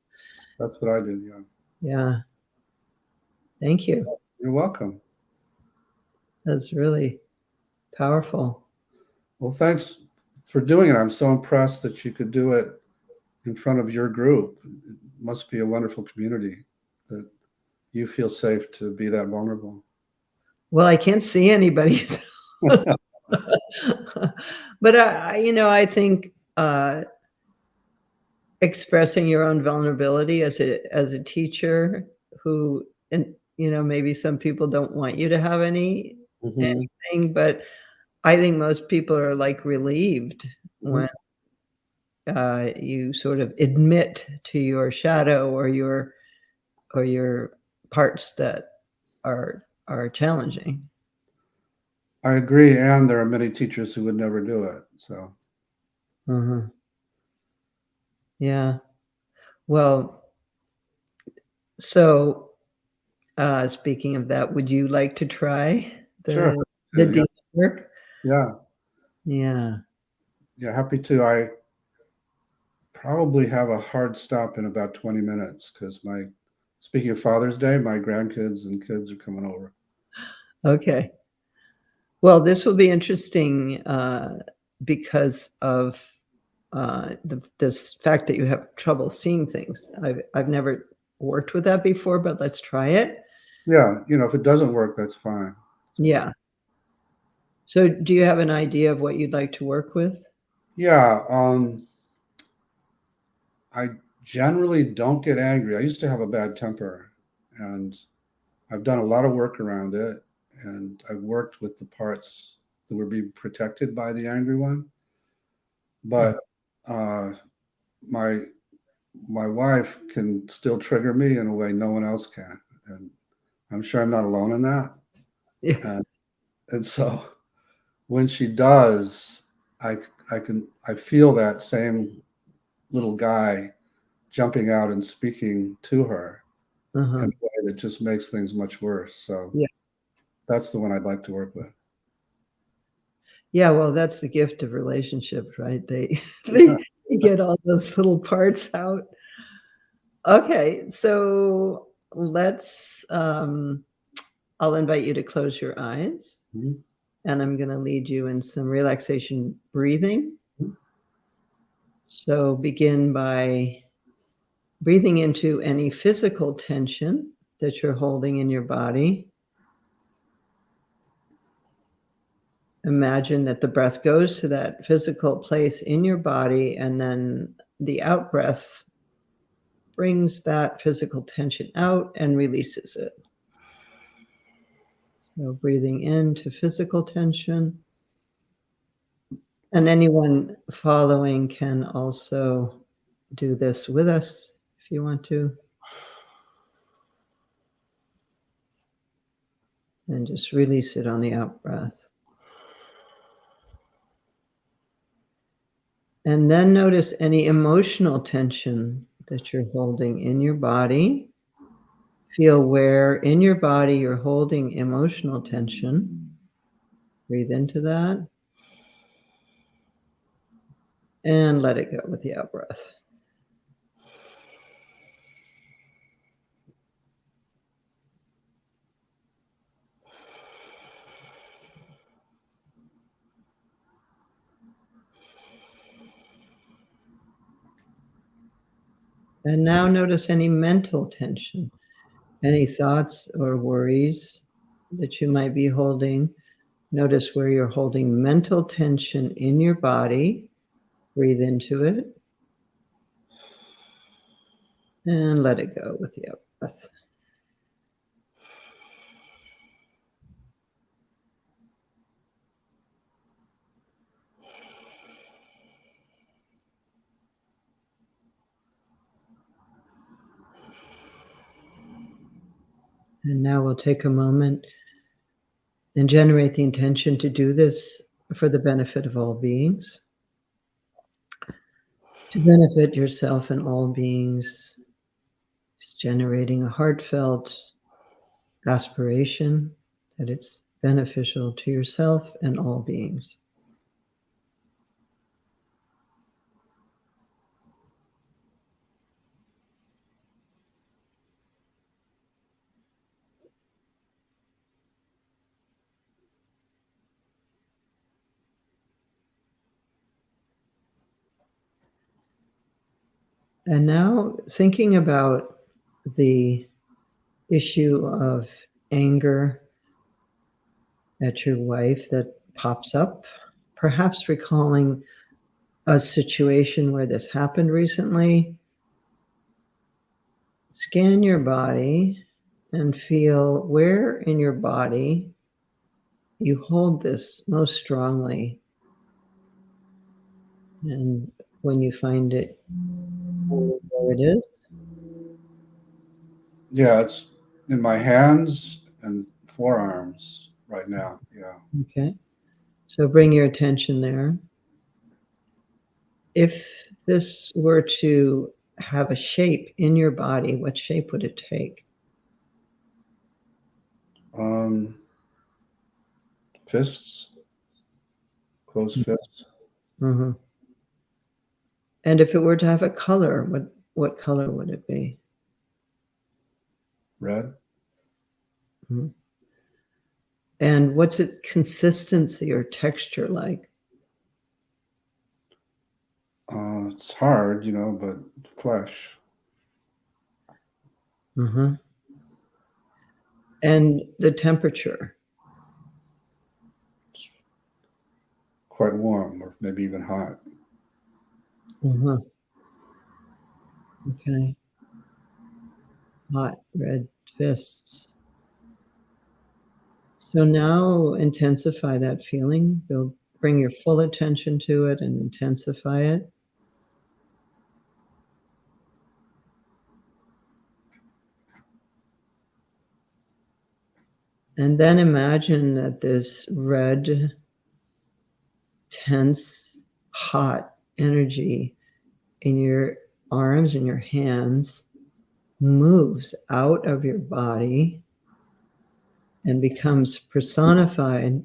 That's what I do. Yeah. Yeah. Thank you. You're welcome. That's really powerful. Well, thanks for doing it. I'm so impressed that you could do it in front of your group. It must be a wonderful community that you feel safe to be that vulnerable. Well, I can't see anybody. But I think expressing your own vulnerability as a teacher who, and maybe some people don't want you to have anything, but I think most people are like relieved when you sort of admit to your shadow or your parts that are challenging. I agree, and there are many teachers who would never do it. So, yeah. Well, so speaking of that, would you like to try sure. the deep work? Yeah. Yeah. Yeah, happy to. I probably have a hard stop in about 20 minutes because speaking of Father's Day, my grandkids and kids are coming over. Okay. Well, this will be interesting because of this fact that you have trouble seeing things. I've never worked with that before, but let's try it. Yeah, if it doesn't work, that's fine. Yeah. So do you have an idea of what you'd like to work with? Yeah. I generally don't get angry. I used to have a bad temper, and I've done a lot of work around it, and I've worked with the parts that were being protected by the angry one. But my wife can still trigger me in a way no one else can, and I'm sure I'm not alone in that. Yeah. And so when she does, I feel that same little guy jumping out and speaking to her in a way that just makes things much worse. So that's the one I'd like to work with. Yeah, well, that's the gift of relationships, right? They get all those little parts out. Okay, so let's I'll invite you to close your eyes, and I'm going to lead you in some relaxation breathing. So begin by breathing into any physical tension that you're holding in your body. Imagine that the breath goes to that physical place in your body, and then the out breath brings that physical tension out and releases it. So breathing into physical tension. And anyone following can also do this with us if you want to. And just release it on the out breath. And then notice any emotional tension that you're holding in your body. Feel where in your body you're holding emotional tension. Breathe into that. And let it go with the out breath. And now notice any mental tension, any thoughts or worries that you might be holding. Notice where you're holding mental tension in your body. Breathe into it. And let it go with the out breath. And now we'll take a moment and generate the intention to do this for the benefit of all beings, to benefit yourself and all beings, just generating a heartfelt aspiration that it's beneficial to yourself and all beings. And now thinking about the issue of anger at your wife that pops up, perhaps recalling a situation where this happened recently, scan your body and feel where in your body you hold this most strongly. And when you find it, where it is. Yeah, it's in my hands and forearms right now. Yeah. Okay. So bring your attention there. If this were to have a shape in your body, what shape would it take? Fists, closed fists. Mm-hmm. And if it were to have a color, what color would it be? Red. Mm-hmm. And what's its consistency or texture like? It's hard, but flesh. Mm-hmm. And the temperature? It's quite warm, or maybe even hot. Mm-hmm. Okay. Hot red fists. So now intensify that feeling. Bring your full attention to it and intensify it. And then imagine that this red, tense, hot energy in your arms and your hands moves out of your body and becomes personified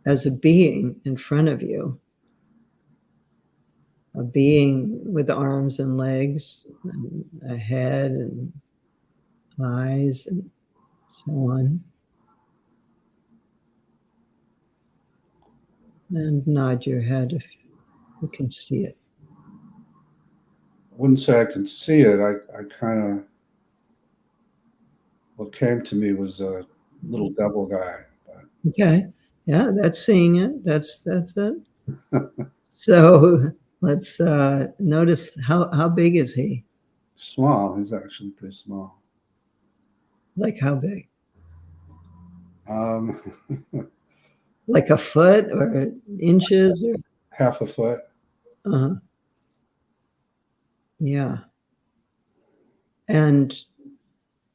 as a being in front of you. A being with arms and legs, and a head and eyes and so on. And nod your head if you can see it. I wouldn't say I can see it. I kind of, what came to me was a little devil guy. Okay. Yeah, that's seeing it. That's it. So let's notice how big is he? Small. He's actually pretty small. Like how big? Um, Like a foot or inches or? half a foot. Uh-huh. Yeah. And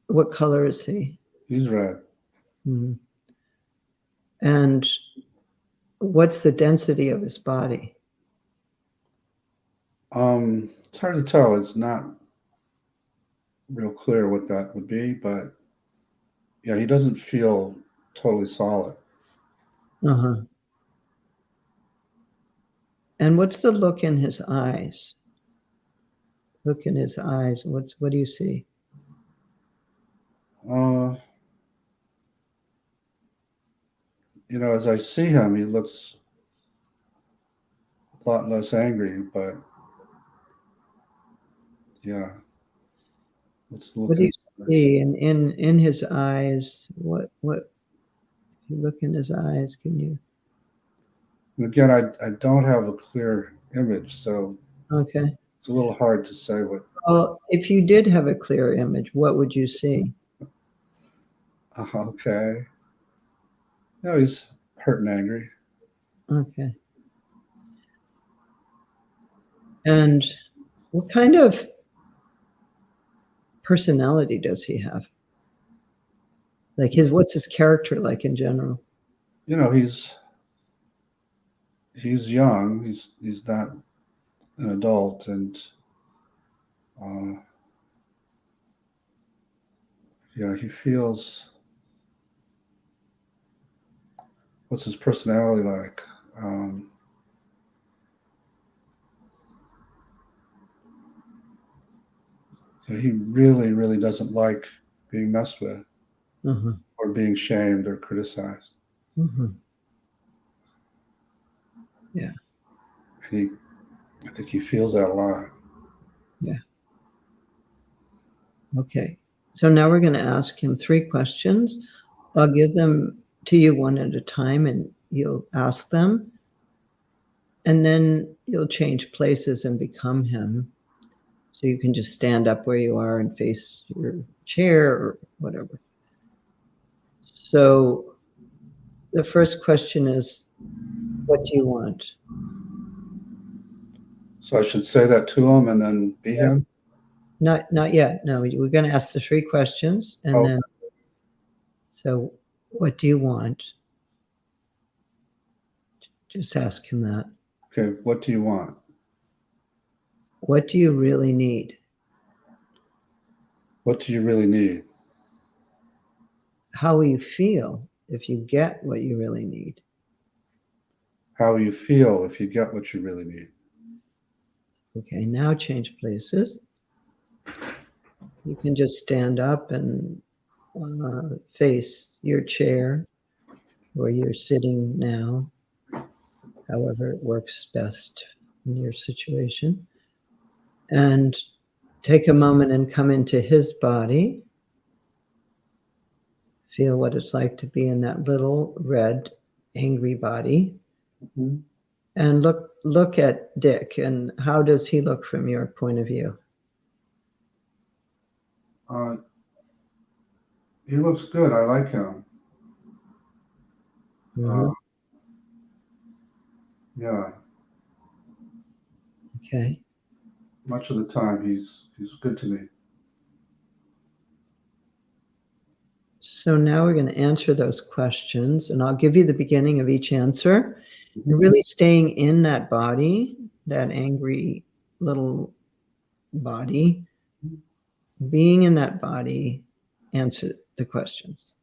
what color is he? He's red. Mhm. And what's the density of his body? It's hard to tell. It's not real clear what that would be, but yeah, he doesn't feel totally solid. Uh-huh. And what's the look in his eyes? Look in his eyes. What do you see? As I see him, he looks a lot less angry, but yeah. What do you see in his eyes? What you look in his eyes, can you? And again, I don't have a clear image, so Okay. it's a little hard to say what. Well, if you did have a clear image, what would you see? Okay. He's hurt and angry. Okay. And what kind of personality does he have? Like what's his character like in general? He's young. He's not an adult, and yeah, he feels. What's his personality like? So he really, really doesn't like being messed with, or being shamed or criticized. Yeah. And I think he feels that a lot. Yeah. Okay. So now we're going to ask him 3 questions. I'll give them to you one at a time, and you'll ask them. And then you'll change places and become him. So you can just stand up where you are and face your chair or whatever. So the first question is, what do you want? So I should say that to him and then be him? Not yet. No, we're going to ask the 3 questions, and then, so what do you want? Just ask him that. Okay, what do you want? What do you really need? What do you really need? How will you feel if you get what you really need? How will you feel if you get what you really need? Okay, now change places. You can just stand up and face your chair where you're sitting now, however it works best in your situation. And take a moment and come into his body. Feel what it's like to be in that little red, angry body. Mm-hmm. And look at Dick, and how does he look from your point of view? He looks good. I like him. Yeah. Okay. Much of the time, he's good to me. So now we're going to answer those questions, and I'll give you the beginning of each answer. You're really staying in that body, that angry little body. Being in that body, answer the questions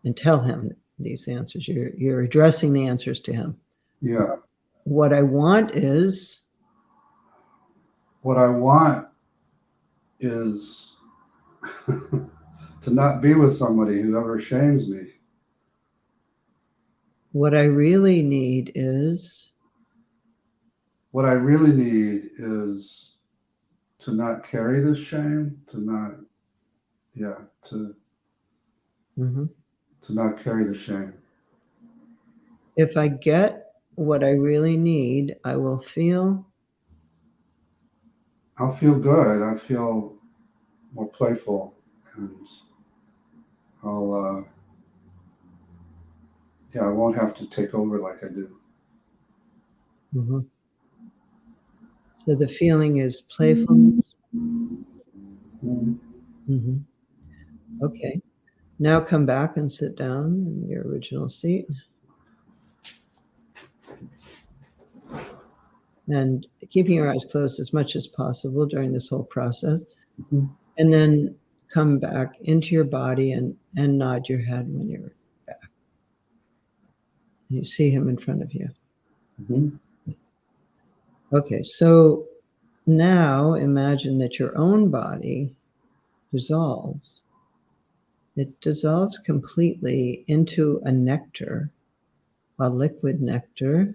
and tell him these answers. You're addressing the answers to him. Yeah. What I want is. What I want is to not be with somebody who ever shames me. What I really need is. What I really need is to not carry this shame, to not carry the shame. If I get what I really need, I will feel I'll feel good. I feel more playful, and I'll yeah, I won't have to take over like I do. Mhm. So the feeling is playfulness. Mhm. Hmm. Okay. Now come back and sit down in your original seat. And keeping your eyes closed as much as possible during this whole process. Mhm. And then come back into your body and nod your head when you're back. And you see him in front of you. Mhm. Okay, so now imagine that your own body dissolves. It dissolves completely into a nectar, a liquid nectar.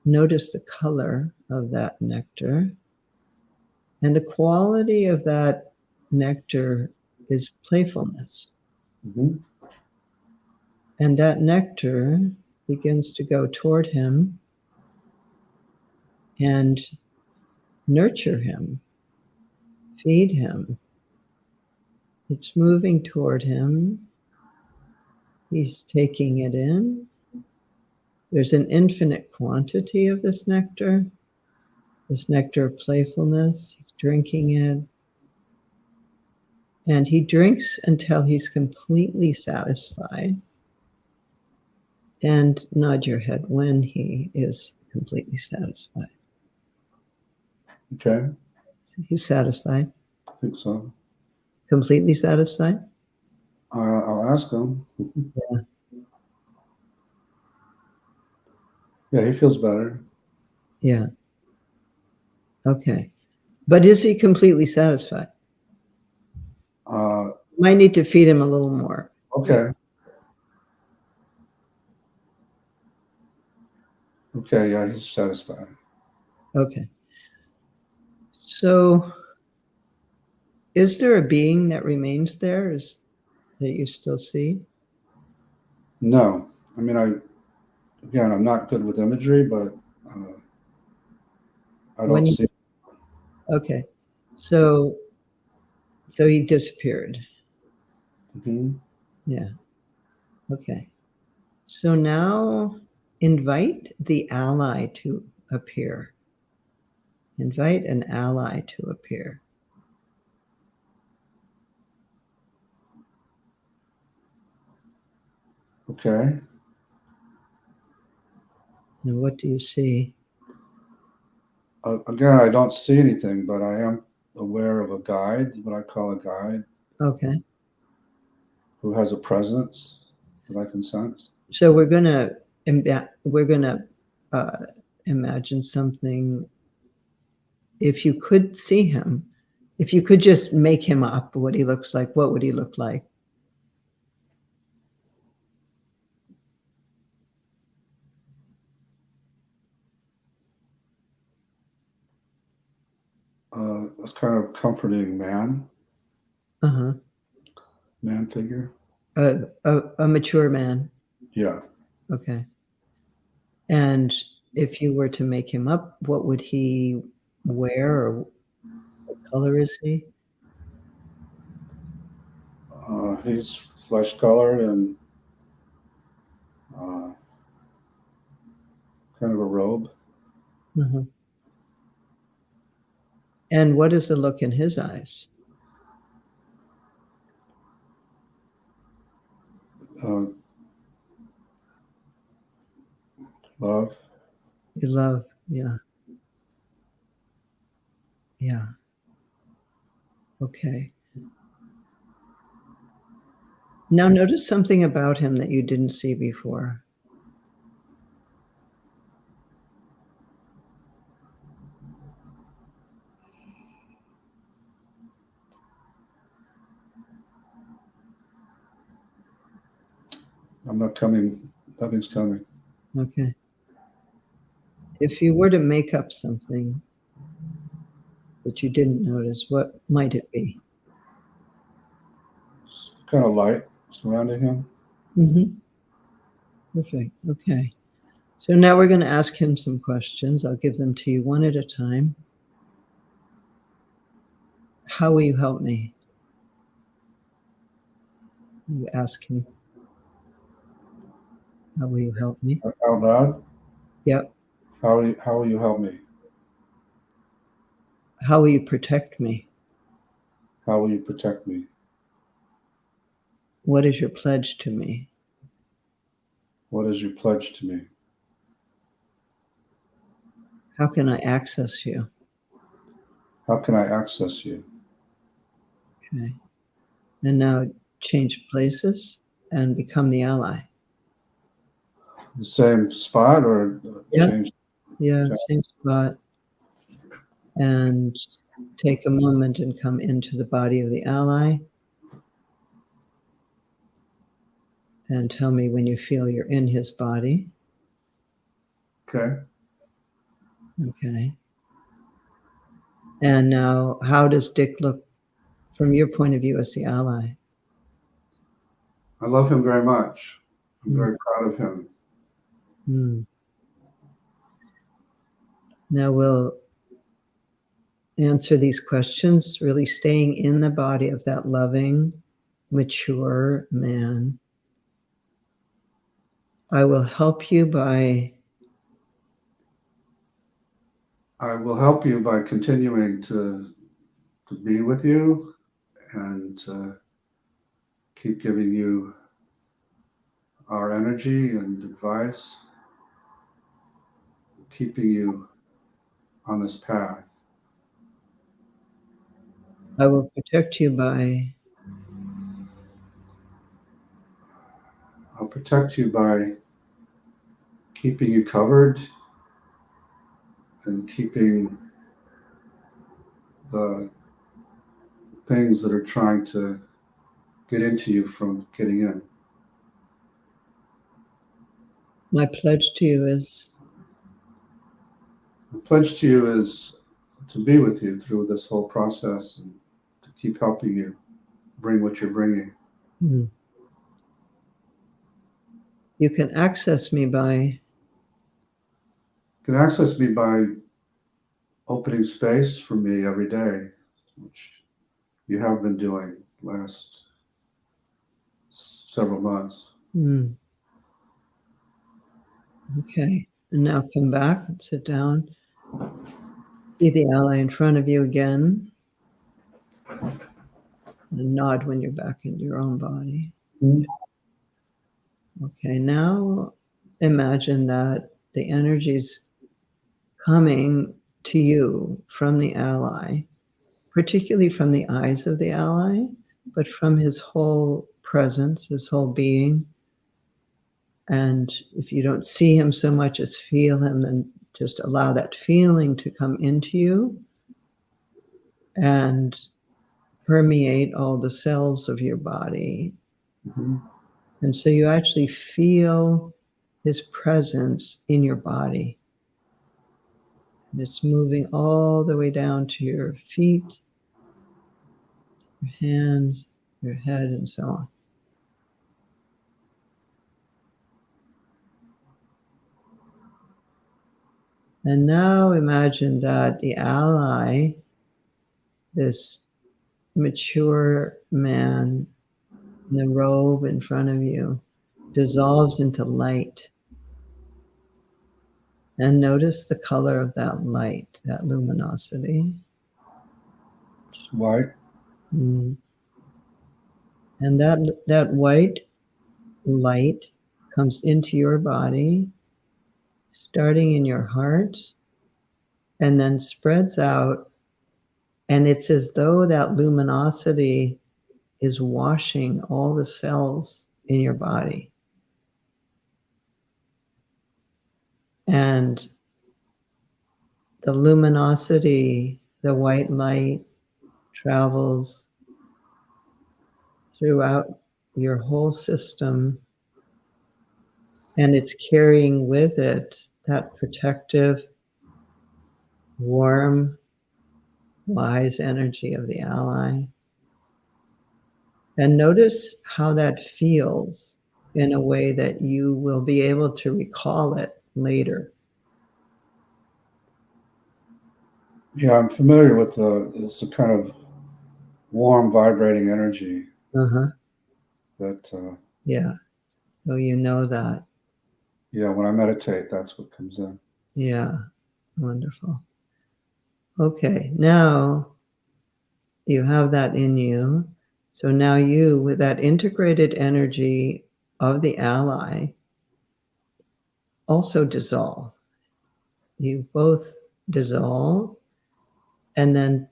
Notice the color of that nectar. And the quality of that nectar is playfulness. Mhm. And that nectar begins to go toward him and nurture him, feed him. It's moving toward him. He's taking it in. There's an infinite quantity of this nectar of playfulness. He's drinking it. And he drinks until he's completely satisfied. And nod your head when he is completely satisfied. Okay, He's satisfied. I think so. Completely satisfied? I'll ask him. Yeah. Yeah, he feels better. Yeah. Okay. But is he completely satisfied? Uh, Might need to feed him a little more. okay. Okay, yeah, he's satisfied. Okay. So is there a being that remains there that you still see? No, I mean, I'm not good with imagery, but I don't see. Okay. So he disappeared. Mhm. Yeah. Okay. So now invite the ally to appear. Invite an ally to appear. Okay. And what do you see? Again, I don't see anything, but I am aware of a guide, what I call a guide, Okay. who has a presence that I can sense. So we're gonna uh, imagine something. If you could see him, if you could just make him up, what he looks like, what would he look like? It's kind of comforting man Uh-huh. figure. A mature man. Yeah. Okay. And if you were to make him up, what would he wear, or what color is he? He's flesh colored and uh, kind of a robe. Uh-huh. And what is the look in his eyes? Uh, love. You love, yeah. Yeah. Okay. Now notice something about him that you didn't see before. I'm not coming. Nothing's coming. Okay. If you were to make up something that you didn't notice, what might it be? It's kind of light surrounding him. Mm-hmm. Perfect. Okay. So now we're going to ask him some questions. I'll give them to you one at a time. How will you help me? You ask him, how will you help me? Out loud? Yep. How will you help me? How will you protect me? How will you protect me? What is your pledge to me? What is your pledge to me? How can I access you? How can I access you? Okay. And now change places and become the ally. The same spot or Yeah. change? Yeah, Okay. same spot. And take a moment and come into the body of the ally. And tell me when you feel you're in his body. Okay. Okay. And now, how does Dick look from your point of view as the ally? I love him very much. I'm Mm. very proud of him. Hmm. Now we'll answer these questions, really staying in the body of that loving, mature man. I will help you by continuing to be with you and keep giving you our energy and advice, keeping you on this path. I will protect you by I'll protect you by keeping you covered and keeping the things that are trying to get into you from getting in. my pledge to you is The pledge to you is to be with you through this whole process and to keep helping you bring what you're bringing. You can access me by You can access me by opening space for me every day, which you have been doing last several months. Okay. And now come back and sit down. See the ally in front of you again. And nod when you're back in your own body. Okay, now imagine that the energy's coming to you from the ally, particularly from the eyes of the ally, but from his whole presence, his whole being. And if you don't see him so much as feel him, then just allow that feeling to come into you and permeate all the cells of your body. Mm-hmm. And so you actually feel his presence in your body. And it's moving all the way down to your feet, your hands, your head, and so on. And now imagine that the ally, this mature man in the robe in front of you, dissolves into light. And notice the color of that light, that luminosity. It's white. And that white light comes into your body, starting in your heart, and then spreads out. And it's as though that luminosity is washing all the cells in your body. And the luminosity, the white light, travels throughout your whole system, and it's carrying with it that protective, warm, wise energy of the ally. And notice how that feels in a way that you will be able to recall it later. Yeah, I'm familiar with it's a kind of warm, vibrating energy Uh-huh. that, Yeah. Oh, you know that. yeah, when I meditate, that's what comes in. Yeah. Wonderful. Okay. Now you have that in you. So now you, with that integrated energy of the ally, also dissolve. You both dissolve and then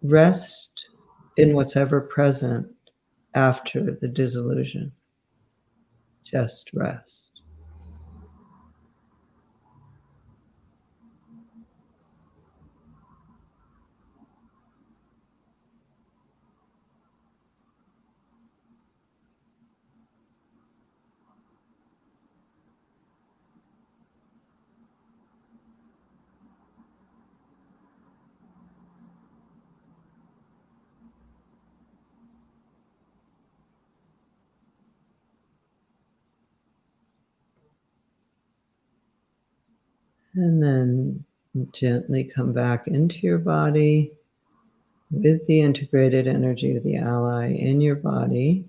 rest in what's ever present after the dissolution. Just rest. And then gently come back into your body with the integrated energy of the ally in your body,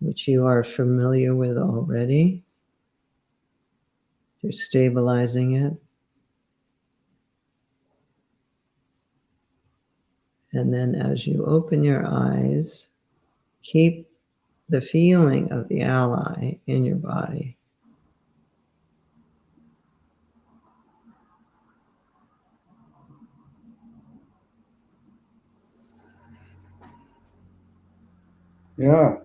which you are familiar with already. You're stabilizing it. And then as you open your eyes, keep the feeling of the ally in your body. Yeah,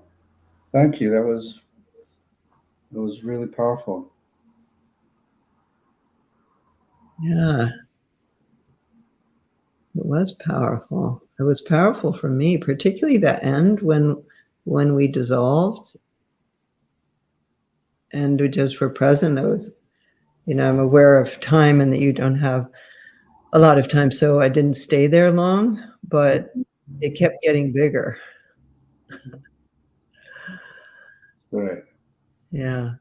thank you. That was really powerful. Yeah, it was powerful. It was powerful for me, particularly the end when we dissolved and we just were present. It was, I'm aware of time and that you don't have a lot of time, so I didn't stay there long, but it kept getting bigger. Right. Yeah.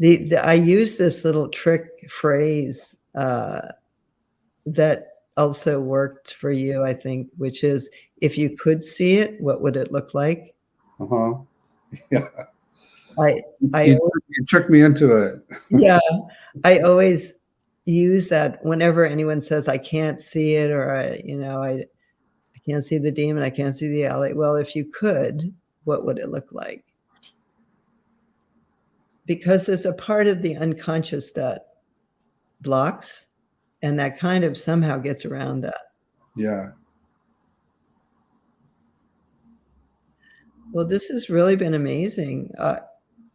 I use this little trick phrase that also worked for you, I think, which is, if you could see it, what would it look like? Uh-huh. Yeah. I I You tricked me into it. Yeah, I always use that whenever anyone says, "I can't see it," or I can't see the demon, I can't see the alley. Well, if you could, what would it look like? Because there's a part of the unconscious that blocks, and that kind of somehow gets around that. Yeah. Well, this has really been amazing.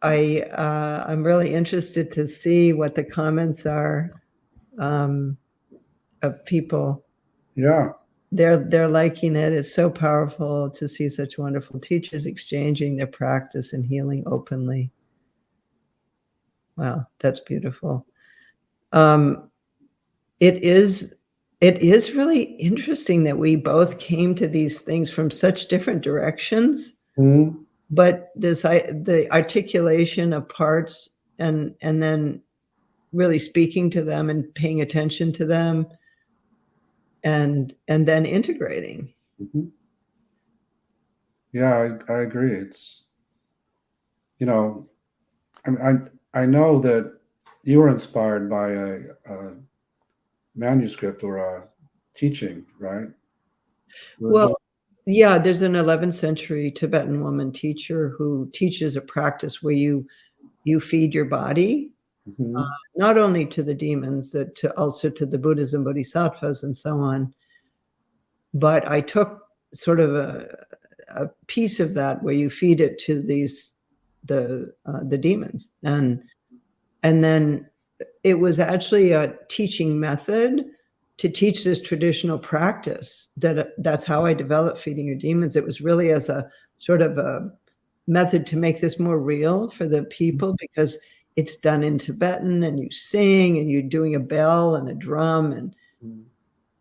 I'm really interested to see what the comments are, of people. Yeah. They're liking it. It's so powerful to see such wonderful teachers exchanging their practice and healing openly. Wow, that's beautiful. Um, it is really interesting that we both came to these things from such different directions, Mhm. but the articulation of parts and then really speaking to them and paying attention to them and then integrating. Mhm. Yeah, I agree. It's, you know, I know that you were inspired by a manuscript or a teaching, right? Was Well, it? yeah, there's an 11th century Tibetan woman teacher who teaches a practice where you feed your body, Mhm. not only to the demons, that also to the Buddhas and Bodhisattvas and so on. But I took sort of a piece of that where you feed it to the demons, and then it was actually a teaching method to teach this traditional practice. That's how I developed feeding your demons. It was really as a sort of a method to make this more real for the people, because it's done in Tibetan and you sing and you're doing a bell and a drum, and Mhm.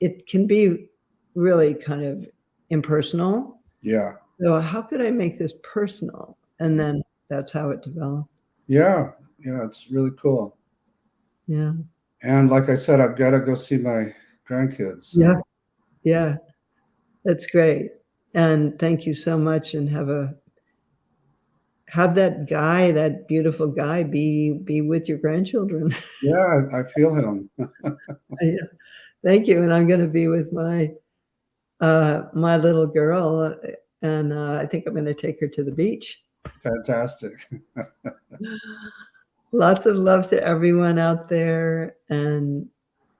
it can be really kind of impersonal. Yeah. So how could I make this personal? And then that's how it developed. Yeah. Yeah. It's really cool. Yeah. And like I said, I've got to go see my grandkids. So Yeah. Yeah. That's great. And thank you so much, and have that guy, that beautiful guy, be with your grandchildren. Yeah, I feel him. Yeah. Thank you. And I'm going to be with my little girl, and I think I'm going to take her to the beach. Fantastic. Lots of love to everyone out there, and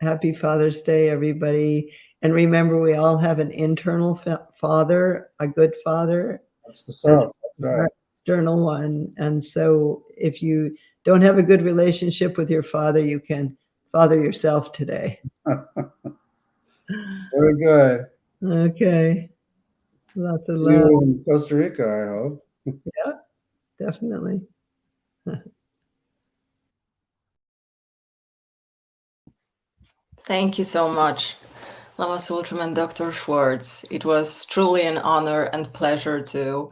happy Father's Day, everybody. And remember, we all have an internal father, a good father, That's the self. That's an right. external one. And so if you don't have a good relationship with your father, you can father yourself today. Very good. Okay. Lots of See love. you in Costa Rica, I hope. Yeah, definitely. Thank you so much, Lama Tsultrim and Dr. Schwartz. It was truly an honor and pleasure to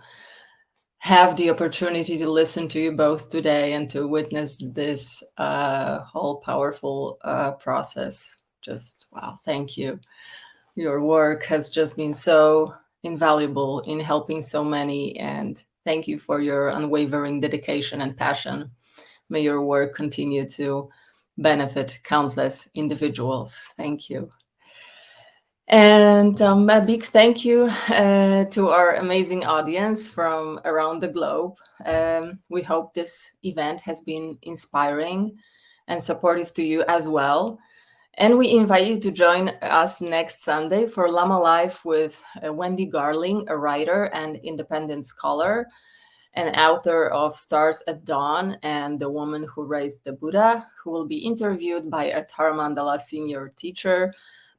have the opportunity to listen to you both today and to witness this whole powerful process. Just wow, thank you. Your work has just been so invaluable in helping so many, and thank you for your unwavering dedication and passion. May your work continue to benefit countless individuals. Thank you. And a big thank you to our amazing audience from around the globe. We hope this event has been inspiring and supportive to you as well. And we invite you to join us next Sunday for Lama Life with Wendy Garling, a writer and independent scholar, an author of Stars at Dawn and The Woman Who Raised the Buddha, who will be interviewed by a Mandala senior teacher,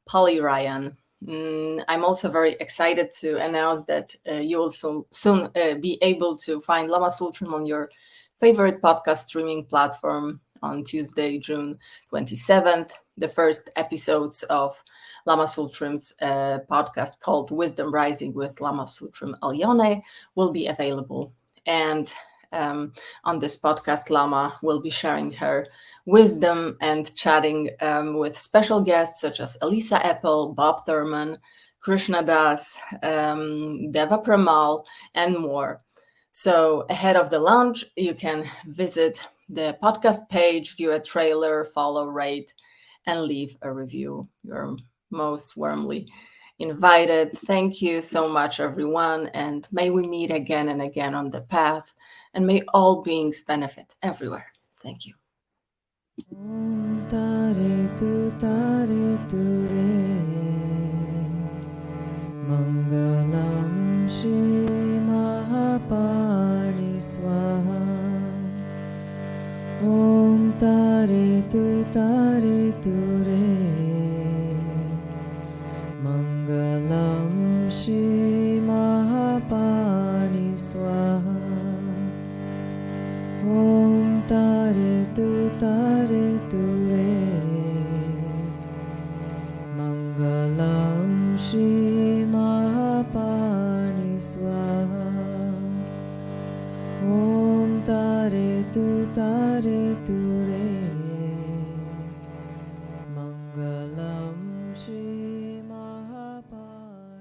Polly Ryan. I'm also very excited to announce that you will soon be able to find Lama Tsultrim on your favorite podcast streaming platform on Tuesday, June 27th. The first episodes of Lama Tsultrim's podcast called Wisdom Rising with Lama Tsultrim Allione will be available. And on this podcast, Lama will be sharing her wisdom and chatting with special guests such as Elisa Apple, Bob Thurman, Krishna Das, Deva Pramal, and more. So ahead of the launch, you can visit the podcast page, view a trailer, follow, rate, and leave a review. You're most warmly invited. Thank you so much, everyone, and may we meet again and again on the path, and may all beings benefit everywhere. Thank you. Om Tare Tu Re Mangalam Shri Mahapani Swaha Om Tare Tu Re Mangalam Shri Mahapani Swaha Om Tare Tu Re Mangalam Shri Mahapani Swaha Om Tare Tu Re